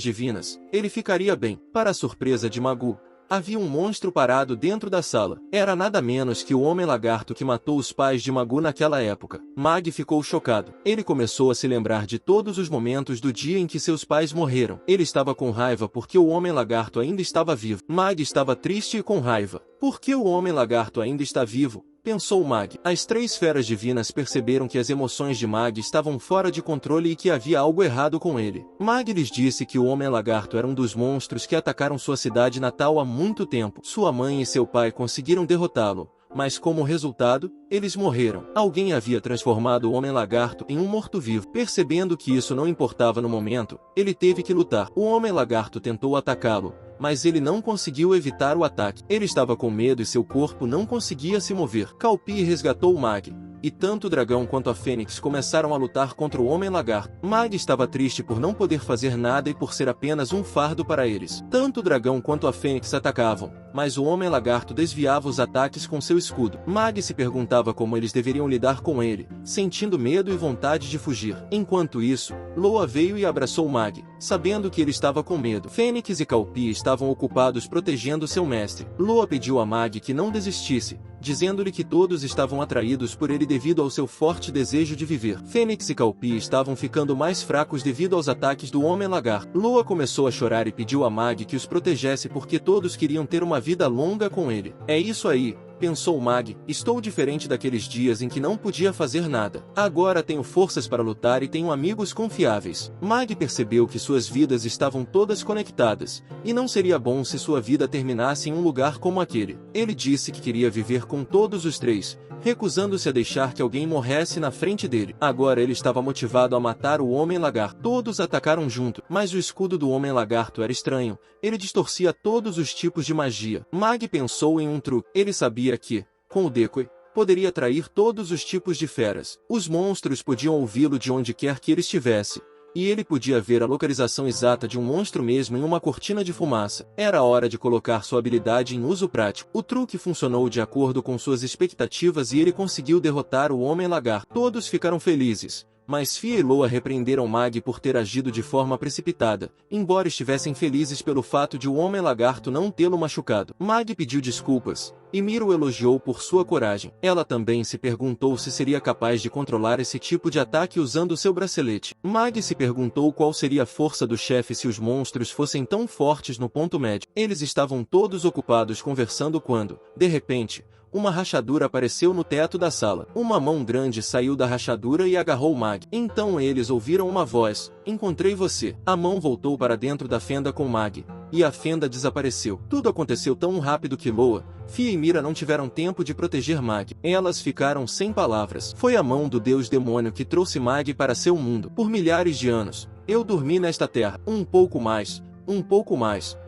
divinas, ele ficaria bem. Para a surpresa de Magoo, havia um monstro parado dentro da sala. Era nada menos que o Homem-Lagarto que matou os pais de Magoo naquela época. Mag ficou chocado. Ele começou a se lembrar de todos os momentos do dia em que seus pais morreram. Ele estava com raiva porque o Homem-Lagarto ainda estava vivo. Mag estava triste e com raiva. Por que o Homem-Lagarto ainda está vivo? Pensou Mag. As 3 feras divinas perceberam que as emoções de Mag estavam fora de controle e que havia algo errado com ele. Mag lhes disse que o Homem-Lagarto era um dos monstros que atacaram sua cidade natal há muito tempo. Sua mãe e seu pai conseguiram derrotá-lo, mas como resultado, eles morreram. Alguém havia transformado o Homem-Lagarto em um morto-vivo. Percebendo que isso não importava no momento, ele teve que lutar. O Homem-Lagarto tentou atacá-lo, mas ele não conseguiu evitar o ataque. Ele estava com medo e seu corpo não conseguia se mover. Calpi resgatou Mag, e tanto o dragão quanto a Fênix começaram a lutar contra o Homem-Lagarto. Mag estava triste por não poder fazer nada e por ser apenas um fardo para eles. Tanto o dragão quanto a Fênix atacavam, mas o Homem-Lagarto desviava os ataques com seu escudo. Mag se perguntava como eles deveriam lidar com ele, sentindo medo e vontade de fugir. Enquanto isso, Loa veio e abraçou Mag, sabendo que ele estava com medo. Fênix e Calpi estavam ocupados protegendo seu mestre. Loa pediu a Mag que não desistisse, dizendo-lhe que todos estavam atraídos por ele devido ao seu forte desejo de viver. Fênix e Calpi estavam ficando mais fracos devido aos ataques do Homem-Lagarto. Loa começou a chorar e pediu a Mag que os protegesse porque todos queriam ter uma vida longa com ele. É isso aí, pensou Mag, estou diferente daqueles dias em que não podia fazer nada. Agora tenho forças para lutar e tenho amigos confiáveis. Mag percebeu que suas vidas estavam todas conectadas, e não seria bom se sua vida terminasse em um lugar como aquele. Ele disse que queria viver com todos os 3, recusando-se a deixar que alguém morresse na frente dele. Agora ele estava motivado a matar o Homem-Lagarto. Todos atacaram junto, mas o escudo do Homem-Lagarto era estranho. Ele distorcia todos os tipos de magia. Mag pensou em um truque. Ele sabia que, com o decoy, poderia atrair todos os tipos de feras. Os monstros podiam ouvi-lo de onde quer que ele estivesse, e ele podia ver a localização exata de um monstro mesmo em uma cortina de fumaça. Era hora de colocar sua habilidade em uso prático. O truque funcionou de acordo com suas expectativas e ele conseguiu derrotar o Homem-Lagarto. Todos ficaram felizes, mas Fia e Loa repreenderam Mag por ter agido de forma precipitada, embora estivessem felizes pelo fato de o Homem-Lagarto não tê-lo machucado. Mag pediu desculpas, e Mira o elogiou por sua coragem. Ela também se perguntou se seria capaz de controlar esse tipo de ataque usando seu bracelete. Mag se perguntou qual seria a força do chefe se os monstros fossem tão fortes no ponto médio. Eles estavam todos ocupados conversando quando, de repente, uma rachadura apareceu no teto da sala. Uma mão grande saiu da rachadura e agarrou Mag. Então eles ouviram uma voz: "Encontrei você." A mão voltou para dentro da fenda com Mag, e a fenda desapareceu. Tudo aconteceu tão rápido que Loa, Fia e Mira não tiveram tempo de proteger Mag. Elas ficaram sem palavras. Foi a mão do Deus Demônio que trouxe Mag para seu mundo. Por milhares de anos, eu dormi nesta terra. Um pouco mais,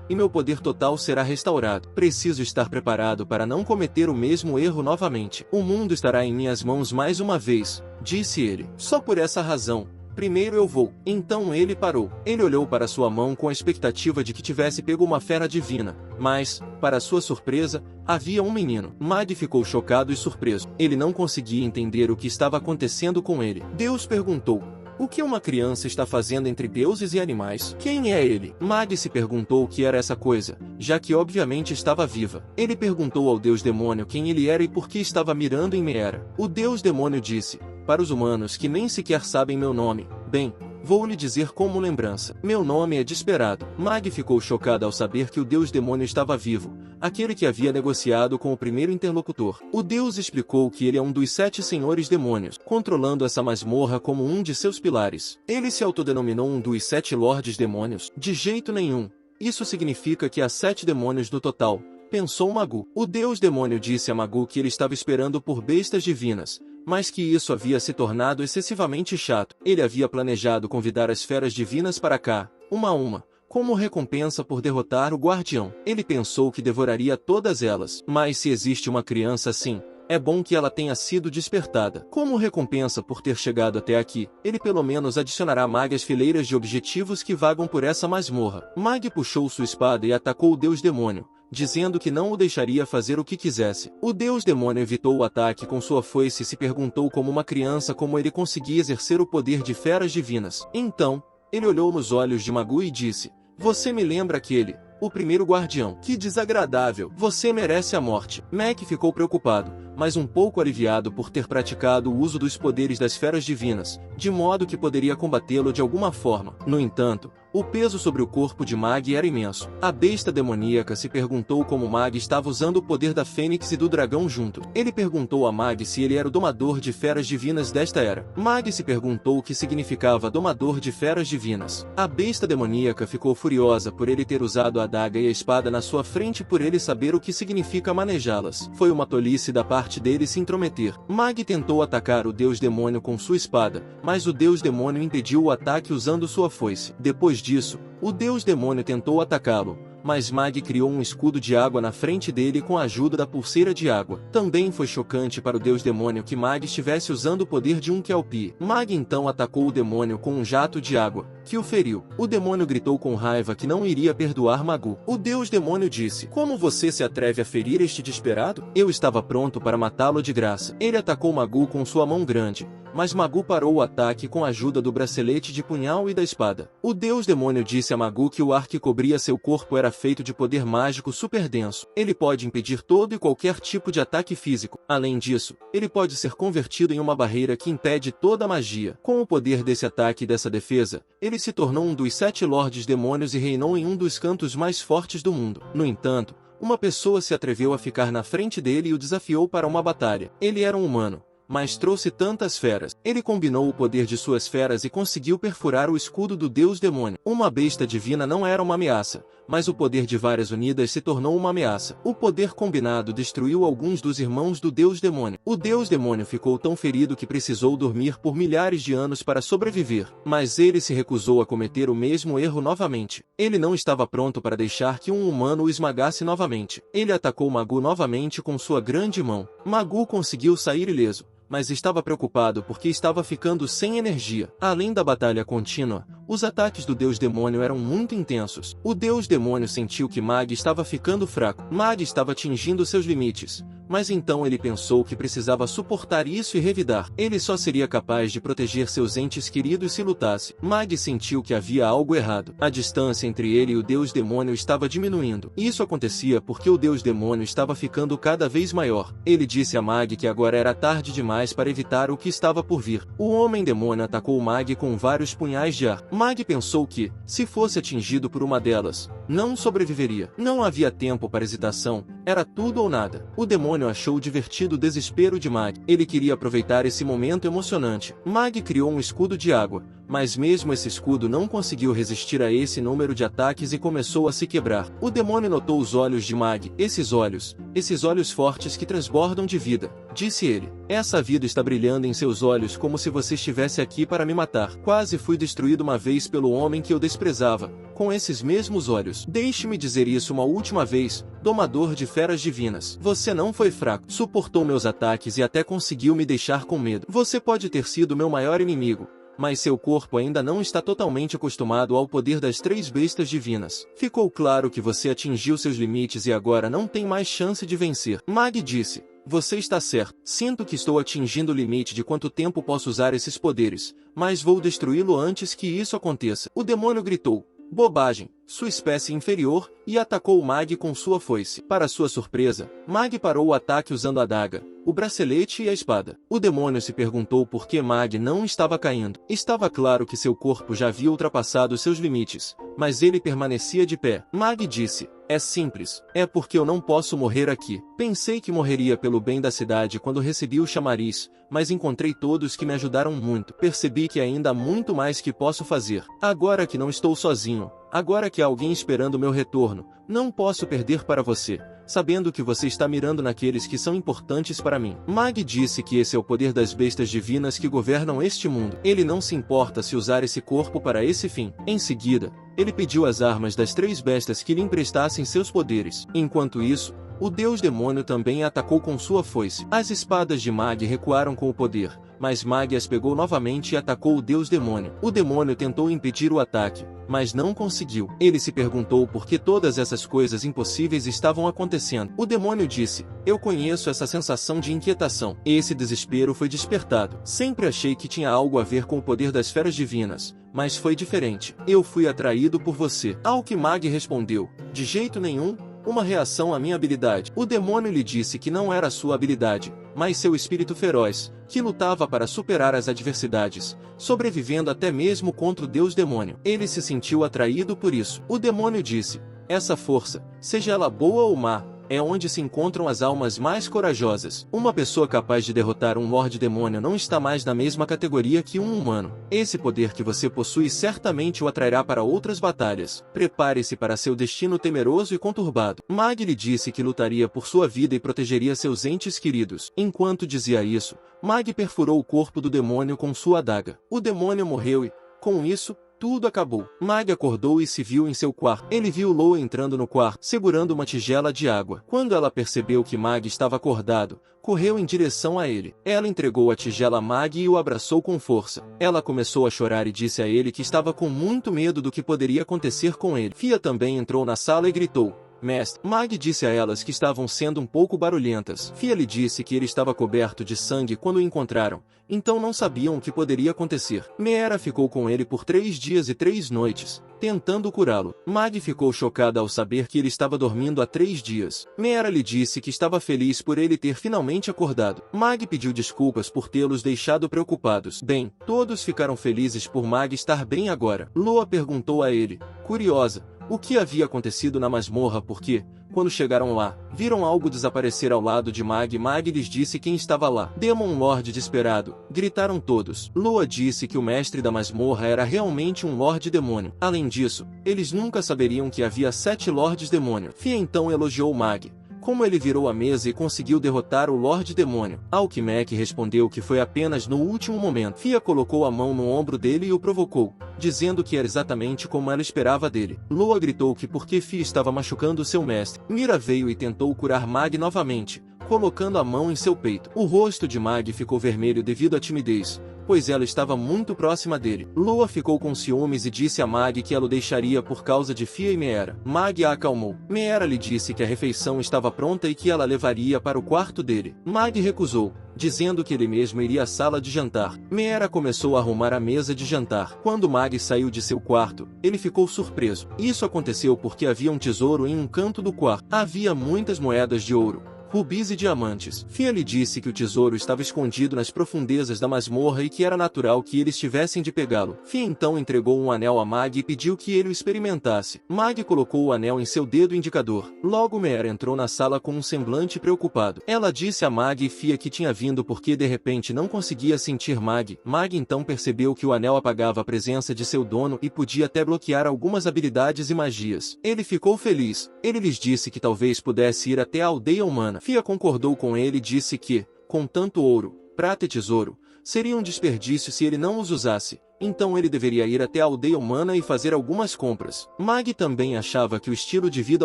e meu poder total será restaurado. Preciso estar preparado para não cometer o mesmo erro novamente. O mundo estará em minhas mãos mais uma vez, disse ele. Só por essa razão, primeiro eu vou. Então ele parou. Ele olhou para sua mão com a expectativa de que tivesse pego uma fera divina. Mas, para sua surpresa, havia um menino. Mag ficou chocado e surpreso. Ele não conseguia entender o que estava acontecendo com ele. Deus perguntou: o que uma criança está fazendo entre deuses e animais? Quem é ele? Mag se perguntou o que era essa coisa, já que obviamente estava viva. Ele perguntou ao deus demônio quem ele era e por que estava mirando em Meera. O deus demônio disse: para os humanos que nem sequer sabem meu nome, bem, vou lhe dizer como lembrança. Meu nome é Desesperado. Mag ficou chocada ao saber que o deus demônio estava vivo, aquele que havia negociado com o primeiro interlocutor. O deus explicou que ele é um dos 7 senhores demônios, controlando essa masmorra como um de seus pilares. Ele se autodenominou um dos 7 lordes demônios? De jeito nenhum. Isso significa que há 7 demônios no total, pensou Magu. O deus demônio disse a Magu que ele estava esperando por bestas divinas, mas que isso havia se tornado excessivamente chato. Ele havia planejado convidar as feras divinas para cá, uma a uma, como recompensa por derrotar o guardião. Ele pensou que devoraria todas elas. Mas se existe uma criança assim, é bom que ela tenha sido despertada. Como recompensa por ter chegado até aqui, ele pelo menos adicionará Mag às fileiras de objetivos que vagam por essa masmorra. Mag puxou sua espada e atacou o deus demônio, dizendo que não o deixaria fazer o que quisesse. O deus demônio evitou o ataque com sua foice e se perguntou como uma criança como ele conseguia exercer o poder de feras divinas. Então, ele olhou nos olhos de Magu e disse: você me lembra aquele, o primeiro guardião. Que desagradável. Você merece a morte. Mac ficou preocupado, mas um pouco aliviado por ter praticado o uso dos poderes das feras divinas, de modo que poderia combatê-lo de alguma forma. No entanto, o peso sobre o corpo de Mag era imenso. A besta demoníaca se perguntou como Mag estava usando o poder da Fênix e do dragão junto. Ele perguntou a Mag se ele era o domador de feras divinas desta era. Mag se perguntou o que significava domador de feras divinas. A besta demoníaca ficou furiosa por ele ter usado a adaga e a espada na sua frente por ele saber o que significa manejá-las. Foi uma tolice da parte dele se intrometer. Mag tentou atacar o deus demônio com sua espada, mas o deus demônio impediu o ataque usando sua foice. Depois disso, o deus demônio tentou atacá-lo, mas Mag criou um escudo de água na frente dele com a ajuda da pulseira de água. Também foi chocante para o deus demônio que Mag estivesse usando o poder de um Kelpie. Mag então atacou o demônio com um jato de água, que o feriu. O demônio gritou com raiva que não iria perdoar Magu. O deus demônio disse: como você se atreve a ferir este desesperado? Eu estava pronto para matá-lo de graça. Ele atacou Magu com sua mão grande, mas Magu parou o ataque com a ajuda do bracelete de punhal e da espada. O deus demônio disse a Magu que o ar que cobria seu corpo era feito de poder mágico super denso. Ele pode impedir todo e qualquer tipo de ataque físico. Além disso, ele pode ser convertido em uma barreira que impede toda a magia. Com o poder desse ataque e dessa defesa, ele se tornou um dos 7 lordes demônios e reinou em um dos cantos mais fortes do mundo. No entanto, uma pessoa se atreveu a ficar na frente dele e o desafiou para uma batalha. Ele era um humano, mas trouxe tantas feras. Ele combinou o poder de suas feras e conseguiu perfurar o escudo do deus demônio. Uma besta divina não era uma ameaça, mas o poder de várias unidas se tornou uma ameaça. O poder combinado destruiu alguns dos irmãos do deus demônio. O deus demônio ficou tão ferido que precisou dormir por milhares de anos para sobreviver. Mas ele se recusou a cometer o mesmo erro novamente. Ele não estava pronto para deixar que um humano o esmagasse novamente. Ele atacou Magu novamente com sua grande mão. Magu conseguiu sair ileso, mas estava preocupado porque estava ficando sem energia. Além da batalha contínua, os ataques do deus demônio eram muito intensos. O deus demônio sentiu que Mag estava ficando fraco. Mag estava atingindo seus limites, mas então ele pensou que precisava suportar isso e revidar. Ele só seria capaz de proteger seus entes queridos se lutasse. Mag sentiu que havia algo errado. A distância entre ele e o deus demônio estava diminuindo. Isso acontecia porque o deus demônio estava ficando cada vez maior. Ele disse a Mag que agora era tarde demais para evitar o que estava por vir. O homem demônio atacou Mag com vários punhais de ar. Mag pensou que, se fosse atingido por uma delas, não sobreviveria. Não havia tempo para hesitação, era tudo ou nada. O demônio achou divertido o desespero de Mag. Ele queria aproveitar esse momento emocionante. Mag criou um escudo de água, mas mesmo esse escudo não conseguiu resistir a esse número de ataques e começou a se quebrar. O demônio notou os olhos de Mag. Esses olhos fortes que transbordam de vida, disse ele. Essa vida está brilhando em seus olhos como se você estivesse aqui para me matar. Quase fui destruído uma vez pelo homem que eu desprezava, com esses mesmos olhos. Deixe-me dizer isso uma última vez, domador de feras divinas. Você não foi fraco, suportou meus ataques e até conseguiu me deixar com medo. Você pode ter sido meu maior inimigo, mas seu corpo ainda não está totalmente acostumado ao poder das 3 bestas divinas. Ficou claro que você atingiu seus limites e agora não tem mais chance de vencer. Mag disse: você está certo. Sinto que estou atingindo o limite de quanto tempo posso usar esses poderes, mas vou destruí-lo antes que isso aconteça. O demônio gritou: bobagem, sua espécie inferior, e atacou Mag com sua foice. Para sua surpresa, Mag parou o ataque usando a adaga, o bracelete e a espada. O demônio se perguntou por que Mag não estava caindo. Estava claro que seu corpo já havia ultrapassado seus limites, mas ele permanecia de pé. Mag disse: é simples, é porque eu não posso morrer aqui. Pensei que morreria pelo bem da cidade quando recebi o chamariz, mas encontrei todos que me ajudaram muito. Percebi que ainda há muito mais que posso fazer. Agora que não estou sozinho, agora que há alguém esperando meu retorno, não posso perder para você, sabendo que você está mirando naqueles que são importantes para mim. Mag disse que esse é o poder das bestas divinas que governam este mundo. Ele não se importa se usar esse corpo para esse fim. Em seguida, ele pediu as armas das 3 bestas que lhe emprestassem seus poderes. Enquanto isso, o deus demônio também atacou com sua foice. As espadas de Mag recuaram com o poder, mas Mag as pegou novamente e atacou o deus demônio. O demônio tentou impedir o ataque, mas não conseguiu. Ele se perguntou por que todas essas coisas impossíveis estavam acontecendo. O demônio disse: eu conheço essa sensação de inquietação. Esse desespero foi despertado. Sempre achei que tinha algo a ver com o poder das feras divinas, mas foi diferente. Eu fui atraído por você. Ao que Mag respondeu: de jeito nenhum, uma reação à minha habilidade. O demônio lhe disse que não era sua habilidade, mas seu espírito feroz, que lutava para superar as adversidades, sobrevivendo até mesmo contra o deus demônio. Ele se sentiu atraído por isso. O demônio disse: essa força, seja ela boa ou má, é onde se encontram as almas mais corajosas. Uma pessoa capaz de derrotar um Lorde Demônio não está mais na mesma categoria que um humano. Esse poder que você possui certamente o atrairá para outras batalhas. Prepare-se para seu destino temeroso e conturbado. Mag lhe disse que lutaria por sua vida e protegeria seus entes queridos. Enquanto dizia isso, Mag perfurou o corpo do demônio com sua adaga. O demônio morreu e, com isso, tudo acabou. Mag acordou e se viu em seu quarto. Ele viu Loa entrando no quarto, segurando uma tigela de água. Quando ela percebeu que Mag estava acordado, correu em direção a ele. Ela entregou a tigela a Mag e o abraçou com força. Ela começou a chorar e disse a ele que estava com muito medo do que poderia acontecer com ele. Fia também entrou na sala e gritou: mestre. Mag disse a elas que estavam sendo um pouco barulhentas. Fia lhe disse que ele estava coberto de sangue quando o encontraram, então não sabiam o que poderia acontecer. Meera ficou com ele por 3 dias e 3 noites, tentando curá-lo. Mag ficou chocada ao saber que ele estava dormindo há 3 dias. Meera lhe disse que estava feliz por ele ter finalmente acordado. Mag pediu desculpas por tê-los deixado preocupados. Bem, todos ficaram felizes por Mag estar bem agora. Loa perguntou a ele, curiosa, o que havia acontecido na masmorra porque, quando chegaram lá, viram algo desaparecer ao lado de Mag. Mag lhes disse quem estava lá. Demon Lord desesperado, gritaram todos. Loa disse que o mestre da masmorra era realmente um Lorde Demônio. Além disso, eles nunca saberiam que havia 7 Lordes Demônio. Fia então elogiou Mag, como ele virou a mesa e conseguiu derrotar o Lorde Demônio. Ao que Mac respondeu que foi apenas no último momento. Fia colocou a mão no ombro dele e o provocou, dizendo que era exatamente como ela esperava dele. Loa gritou que porque Fia estava machucando seu mestre. Mira veio e tentou curar Mag novamente, colocando a mão em seu peito. O rosto de Mag ficou vermelho devido à timidez, pois ela estava muito próxima dele. Loa ficou com ciúmes e disse a Mag que ela o deixaria por causa de Fia e Meera. Mag a acalmou. Meera lhe disse que a refeição estava pronta e que ela levaria para o quarto dele. Mag recusou, dizendo que ele mesmo iria à sala de jantar. Meera começou a arrumar a mesa de jantar. Quando Mag saiu de seu quarto, ele ficou surpreso. Isso aconteceu porque havia um tesouro em um canto do quarto. Havia muitas moedas de ouro, rubis e diamantes. Fia lhe disse que o tesouro estava escondido nas profundezas da masmorra e que era natural que eles tivessem de pegá-lo. Fia então entregou um anel a Mag e pediu que ele o experimentasse. Mag colocou o anel em seu dedo indicador. Logo Meera entrou na sala com um semblante preocupado. Ela disse a Mag e Fia que tinha vindo porque de repente não conseguia sentir Mag. Mag então percebeu que o anel apagava a presença de seu dono e podia até bloquear algumas habilidades e magias. Ele ficou feliz. Ele lhes disse que talvez pudesse ir até a aldeia humana. Fia concordou com ele e disse que, com tanto ouro, prata e tesouro, seria um desperdício se ele não os usasse. então ele deveria ir até a aldeia humana e fazer algumas compras. Mag também achava que o estilo de vida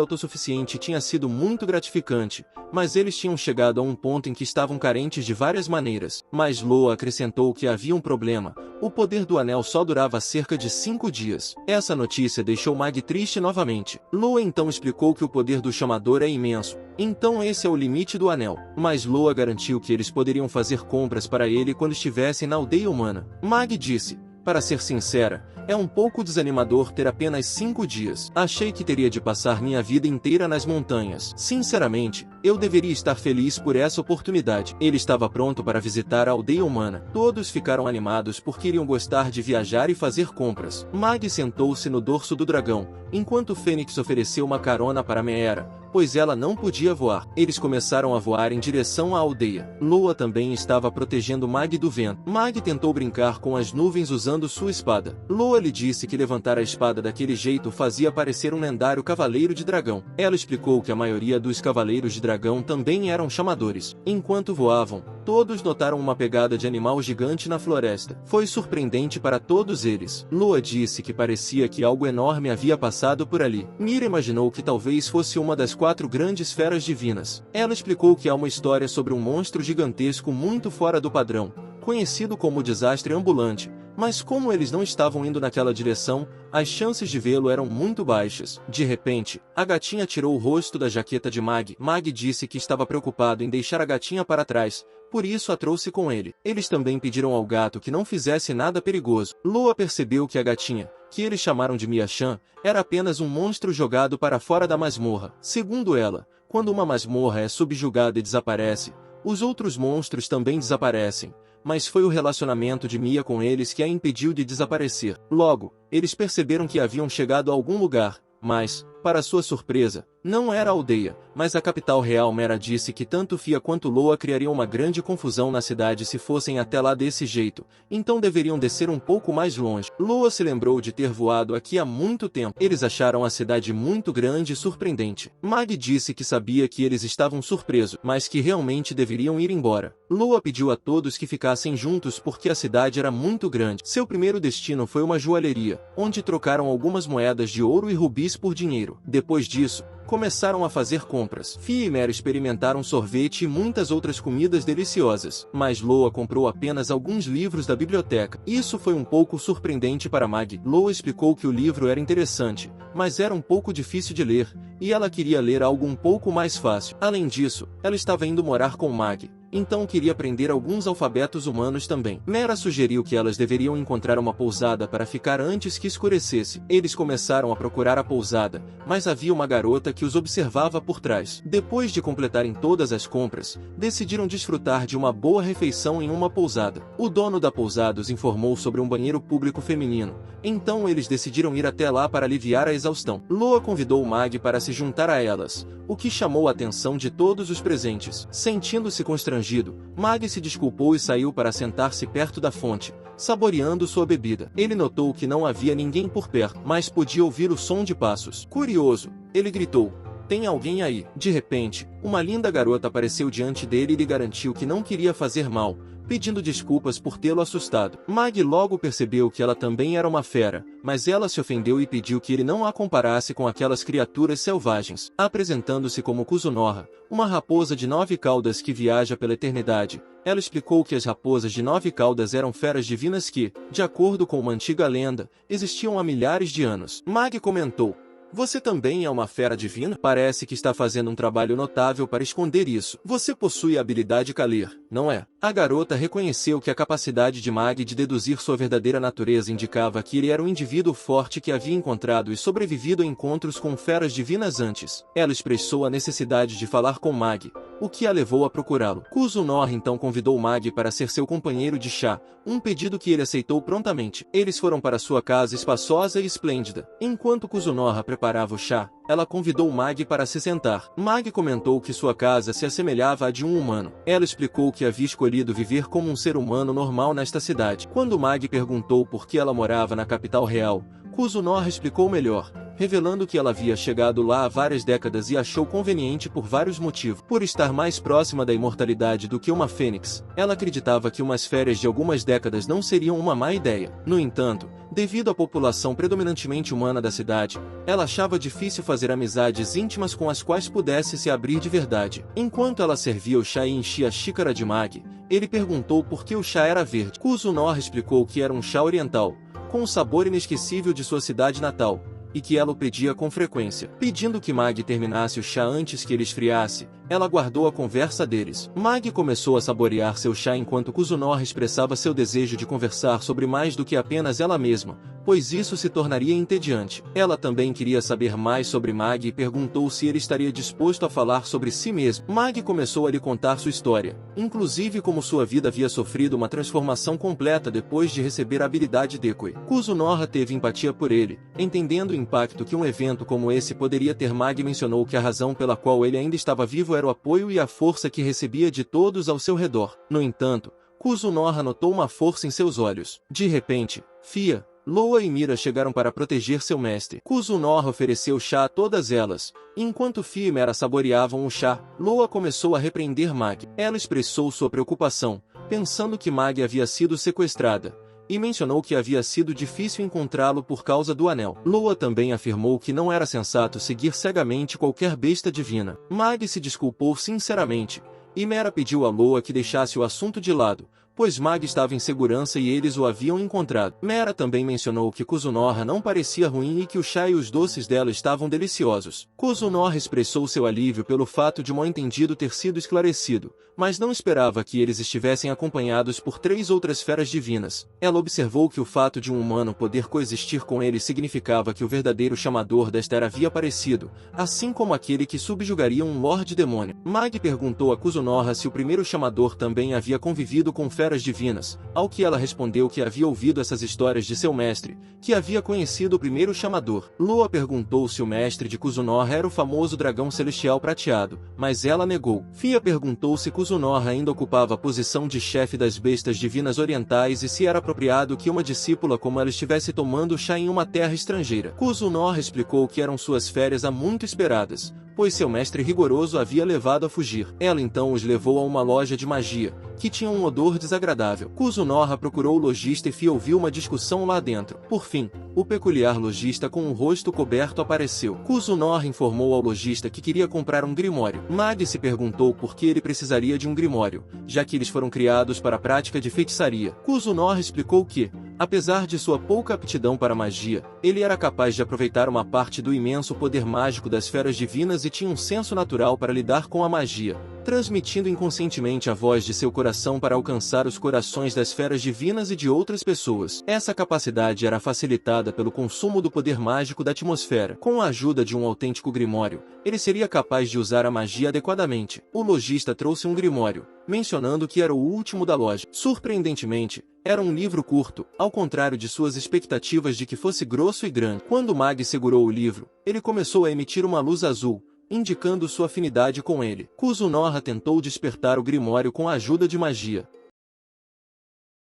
autossuficiente tinha sido muito gratificante, mas eles tinham chegado a um ponto em que estavam carentes de várias maneiras. Mas Loa acrescentou que havia um problema: o poder do anel só durava cerca de 5 dias. Essa notícia deixou Mag triste novamente. Loa então explicou que o poder do chamador é imenso, então esse é o limite do anel. Mas Loa garantiu que eles poderiam fazer compras para ele quando estivessem na aldeia humana. Mag disse: para ser sincera, é um pouco desanimador ter apenas 5 dias. Achei que teria de passar minha vida inteira nas montanhas. Sinceramente, eu deveria estar feliz por essa oportunidade. Ele estava pronto para visitar a aldeia humana. Todos ficaram animados porque iriam gostar de viajar e fazer compras. Mag sentou-se no dorso do dragão, enquanto Fênix ofereceu uma carona para Meera, pois ela não podia voar. Eles começaram a voar em direção à aldeia. Loa também estava protegendo Mag do vento. Mag tentou brincar com as nuvens usando sua espada. Loa lhe disse que levantar a espada daquele jeito fazia parecer um lendário cavaleiro de dragão. Ela explicou que a maioria dos cavaleiros de dragão também eram chamadores. Enquanto voavam, todos notaram uma pegada de animal gigante na floresta. Foi surpreendente para todos eles. Loa disse que parecia que algo enorme havia passado por ali. Mira imaginou que talvez fosse uma das 4 grandes feras divinas. Ela explicou que há uma história sobre um monstro gigantesco muito fora do padrão, conhecido como desastre ambulante, mas como eles não estavam indo naquela direção, as chances de vê-lo eram muito baixas. De repente, a gatinha tirou o rosto da jaqueta de Mag. Mag disse que estava preocupado em deixar a gatinha para trás, por isso a trouxe com ele. Eles também pediram ao gato que não fizesse nada perigoso. Loa percebeu que a gatinha, que eles chamaram de Mia-chan, era apenas um monstro jogado para fora da masmorra. Segundo ela, quando uma masmorra é subjugada e desaparece, os outros monstros também desaparecem. Mas foi o relacionamento de Mia com eles que a impediu de desaparecer. Logo, eles perceberam que haviam chegado a algum lugar, mas, para sua surpresa, não era a aldeia, mas a capital real. Meera disse que tanto Fia quanto Loa criariam uma grande confusão na cidade se fossem até lá desse jeito, então deveriam descer um pouco mais longe. Loa se lembrou de ter voado aqui há muito tempo. Eles acharam a cidade muito grande e surpreendente. Mag disse que sabia que eles estavam surpresos, mas que realmente deveriam ir embora. Loa pediu a todos que ficassem juntos porque a cidade era muito grande. Seu primeiro destino foi uma joalheria, onde trocaram algumas moedas de ouro e rubis por dinheiro. Depois disso, começaram a fazer compras. Fia e Meera experimentaram sorvete e muitas outras comidas deliciosas, mas Loa comprou apenas alguns livros da biblioteca. Isso foi um pouco surpreendente para Mag. Loa explicou que o livro era interessante, mas era um pouco difícil de ler, e ela queria ler algo um pouco mais fácil. Além disso, ela estava indo morar com Mag, então queria aprender alguns alfabetos humanos também. Meera sugeriu que elas deveriam encontrar uma pousada para ficar antes que escurecesse. Eles começaram a procurar a pousada, mas havia uma garota que os observava por trás. Depois de completarem todas as compras, decidiram desfrutar de uma boa refeição em uma pousada. O dono da pousada os informou sobre um banheiro público feminino, então eles decidiram ir até lá para aliviar a exaustão. Loa convidou Mag para se juntar a elas, o que chamou a atenção de todos os presentes. Sentindo-se constrangido, Mag se desculpou e saiu para sentar-se perto da fonte, saboreando sua bebida. Ele notou que não havia ninguém por perto, mas podia ouvir o som de passos. Curioso, ele gritou: "Tem alguém aí?" De repente, uma linda garota apareceu diante dele e lhe garantiu que não queria fazer mal, pedindo desculpas por tê-lo assustado. Mag logo percebeu que ela também era uma fera, mas ela se ofendeu e pediu que ele não a comparasse com aquelas criaturas selvagens. Apresentando-se como Kuzunoha, uma raposa de 9 caudas que viaja pela eternidade, ela explicou que as raposas de 9 caudas eram feras divinas que, de acordo com uma antiga lenda, existiam há milhares de anos. Mag comentou: "Você também é uma fera divina? Parece que está fazendo um trabalho notável para esconder isso. Você possui a habilidade Kalir, não é?" A garota reconheceu que a capacidade de Mag de deduzir sua verdadeira natureza indicava que ele era um indivíduo forte que havia encontrado e sobrevivido a encontros com feras divinas antes. Ela expressou a necessidade de falar com Mag, o que a levou a procurá-lo. Kuzunoha então convidou Mag para ser seu companheiro de chá, um pedido que ele aceitou prontamente. Eles foram para sua casa espaçosa e esplêndida. Enquanto Kuzunoha preparava o chá, ela convidou Mag para se sentar. Mag comentou que sua casa se assemelhava à de um humano. Ela explicou que havia escolhido viver como um ser humano normal nesta cidade. Quando Mag perguntou por que ela morava na capital real, Kusunoha explicou melhor, revelando que ela havia chegado lá há várias décadas e achou conveniente por vários motivos. Por estar mais próxima da imortalidade do que uma fênix, ela acreditava que umas férias de algumas décadas não seriam uma má ideia. No entanto, devido à população predominantemente humana da cidade, ela achava difícil fazer amizades íntimas com as quais pudesse se abrir de verdade. Enquanto ela servia o chá e enchia a xícara de Magi, ele perguntou por que o chá era verde. Kusunoha explicou que era um chá oriental, com o sabor inesquecível de sua cidade natal, e que ela o pedia com frequência. Pedindo que Magi terminasse o chá antes que ele esfriasse, ela guardou a conversa deles. Magi começou a saborear seu chá enquanto Kusunoha expressava seu desejo de conversar sobre mais do que apenas ela mesma, pois isso se tornaria entediante. Ela também queria saber mais sobre Magi e perguntou se ele estaria disposto a falar sobre si mesmo. Magi começou a lhe contar sua história, inclusive como sua vida havia sofrido uma transformação completa depois de receber a habilidade Dekui. Kusunoha teve empatia por ele, entendendo o impacto que um evento como esse poderia ter. Magi mencionou que a razão pela qual ele ainda estava vivo era o apoio e a força que recebia de todos ao seu redor. No entanto, Kusunoha notou uma força em seus olhos. De repente, Fia, Loa e Mira chegaram para proteger seu mestre. Kusunoha ofereceu chá a todas elas. Enquanto Fia e Mera saboreavam o chá, Loa começou a repreender Magi. Ela expressou sua preocupação, pensando que Magi havia sido sequestrada, e mencionou que havia sido difícil encontrá-lo por causa do anel. Loa também afirmou que não era sensato seguir cegamente qualquer besta divina. Magi se desculpou sinceramente, e Mera pediu a Loa que deixasse o assunto de lado, pois Magi estava em segurança e eles o haviam encontrado. Mera também mencionou que Kusunoha não parecia ruim e que o chá e os doces dela estavam deliciosos. Kusunoha expressou seu alívio pelo fato de o mal-entendido ter sido esclarecido, mas não esperava que eles estivessem acompanhados por 3 outras feras divinas. Ela observou que o fato de um humano poder coexistir com eles significava que o verdadeiro chamador desta era havia aparecido, assim como aquele que subjugaria um Lorde Demônio. Magi perguntou a Kusunoha se o primeiro chamador também havia convivido com feras divinas, ao que ela respondeu que havia ouvido essas histórias de seu mestre, que havia conhecido o primeiro chamador. Loa perguntou se o mestre de Kusunoha era o famoso dragão celestial prateado, mas ela negou. Fia perguntou se Kusunoha ainda ocupava a posição de chefe das bestas divinas orientais e se era apropriado que uma discípula como ela estivesse tomando chá em uma terra estrangeira. Kusunoha explicou que eram suas férias há muito esperadas, pois seu mestre rigoroso havia levado a fugir. Ela então os levou a uma loja de magia, que tinha um odor desagradável. Kusunoha procurou o lojista e Fia ouviu uma discussão lá dentro. Por fim, o peculiar lojista com o rosto coberto apareceu. Kusunoha informou ao lojista que queria comprar um grimório. Magi se perguntou por que ele precisaria de um grimório, já que eles foram criados para a prática de feitiçaria. Kusunoha explicou que, apesar de sua pouca aptidão para magia, ele era capaz de aproveitar uma parte do imenso poder mágico das feras divinas e tinha um senso natural para lidar com a magia, transmitindo inconscientemente a voz de seu coração para alcançar os corações das feras divinas e de outras pessoas. Essa capacidade era facilitada pelo consumo do poder mágico da atmosfera. Com a ajuda de um autêntico grimório, ele seria capaz de usar a magia adequadamente. O lojista trouxe um grimório, mencionando que era o último da loja. Surpreendentemente, era um livro curto, ao contrário de suas expectativas de que fosse grosso e grande. Quando Magi segurou o livro, ele começou a emitir uma luz azul, indicando sua afinidade com ele. Kusunoha tentou despertar o grimório com a ajuda de magia,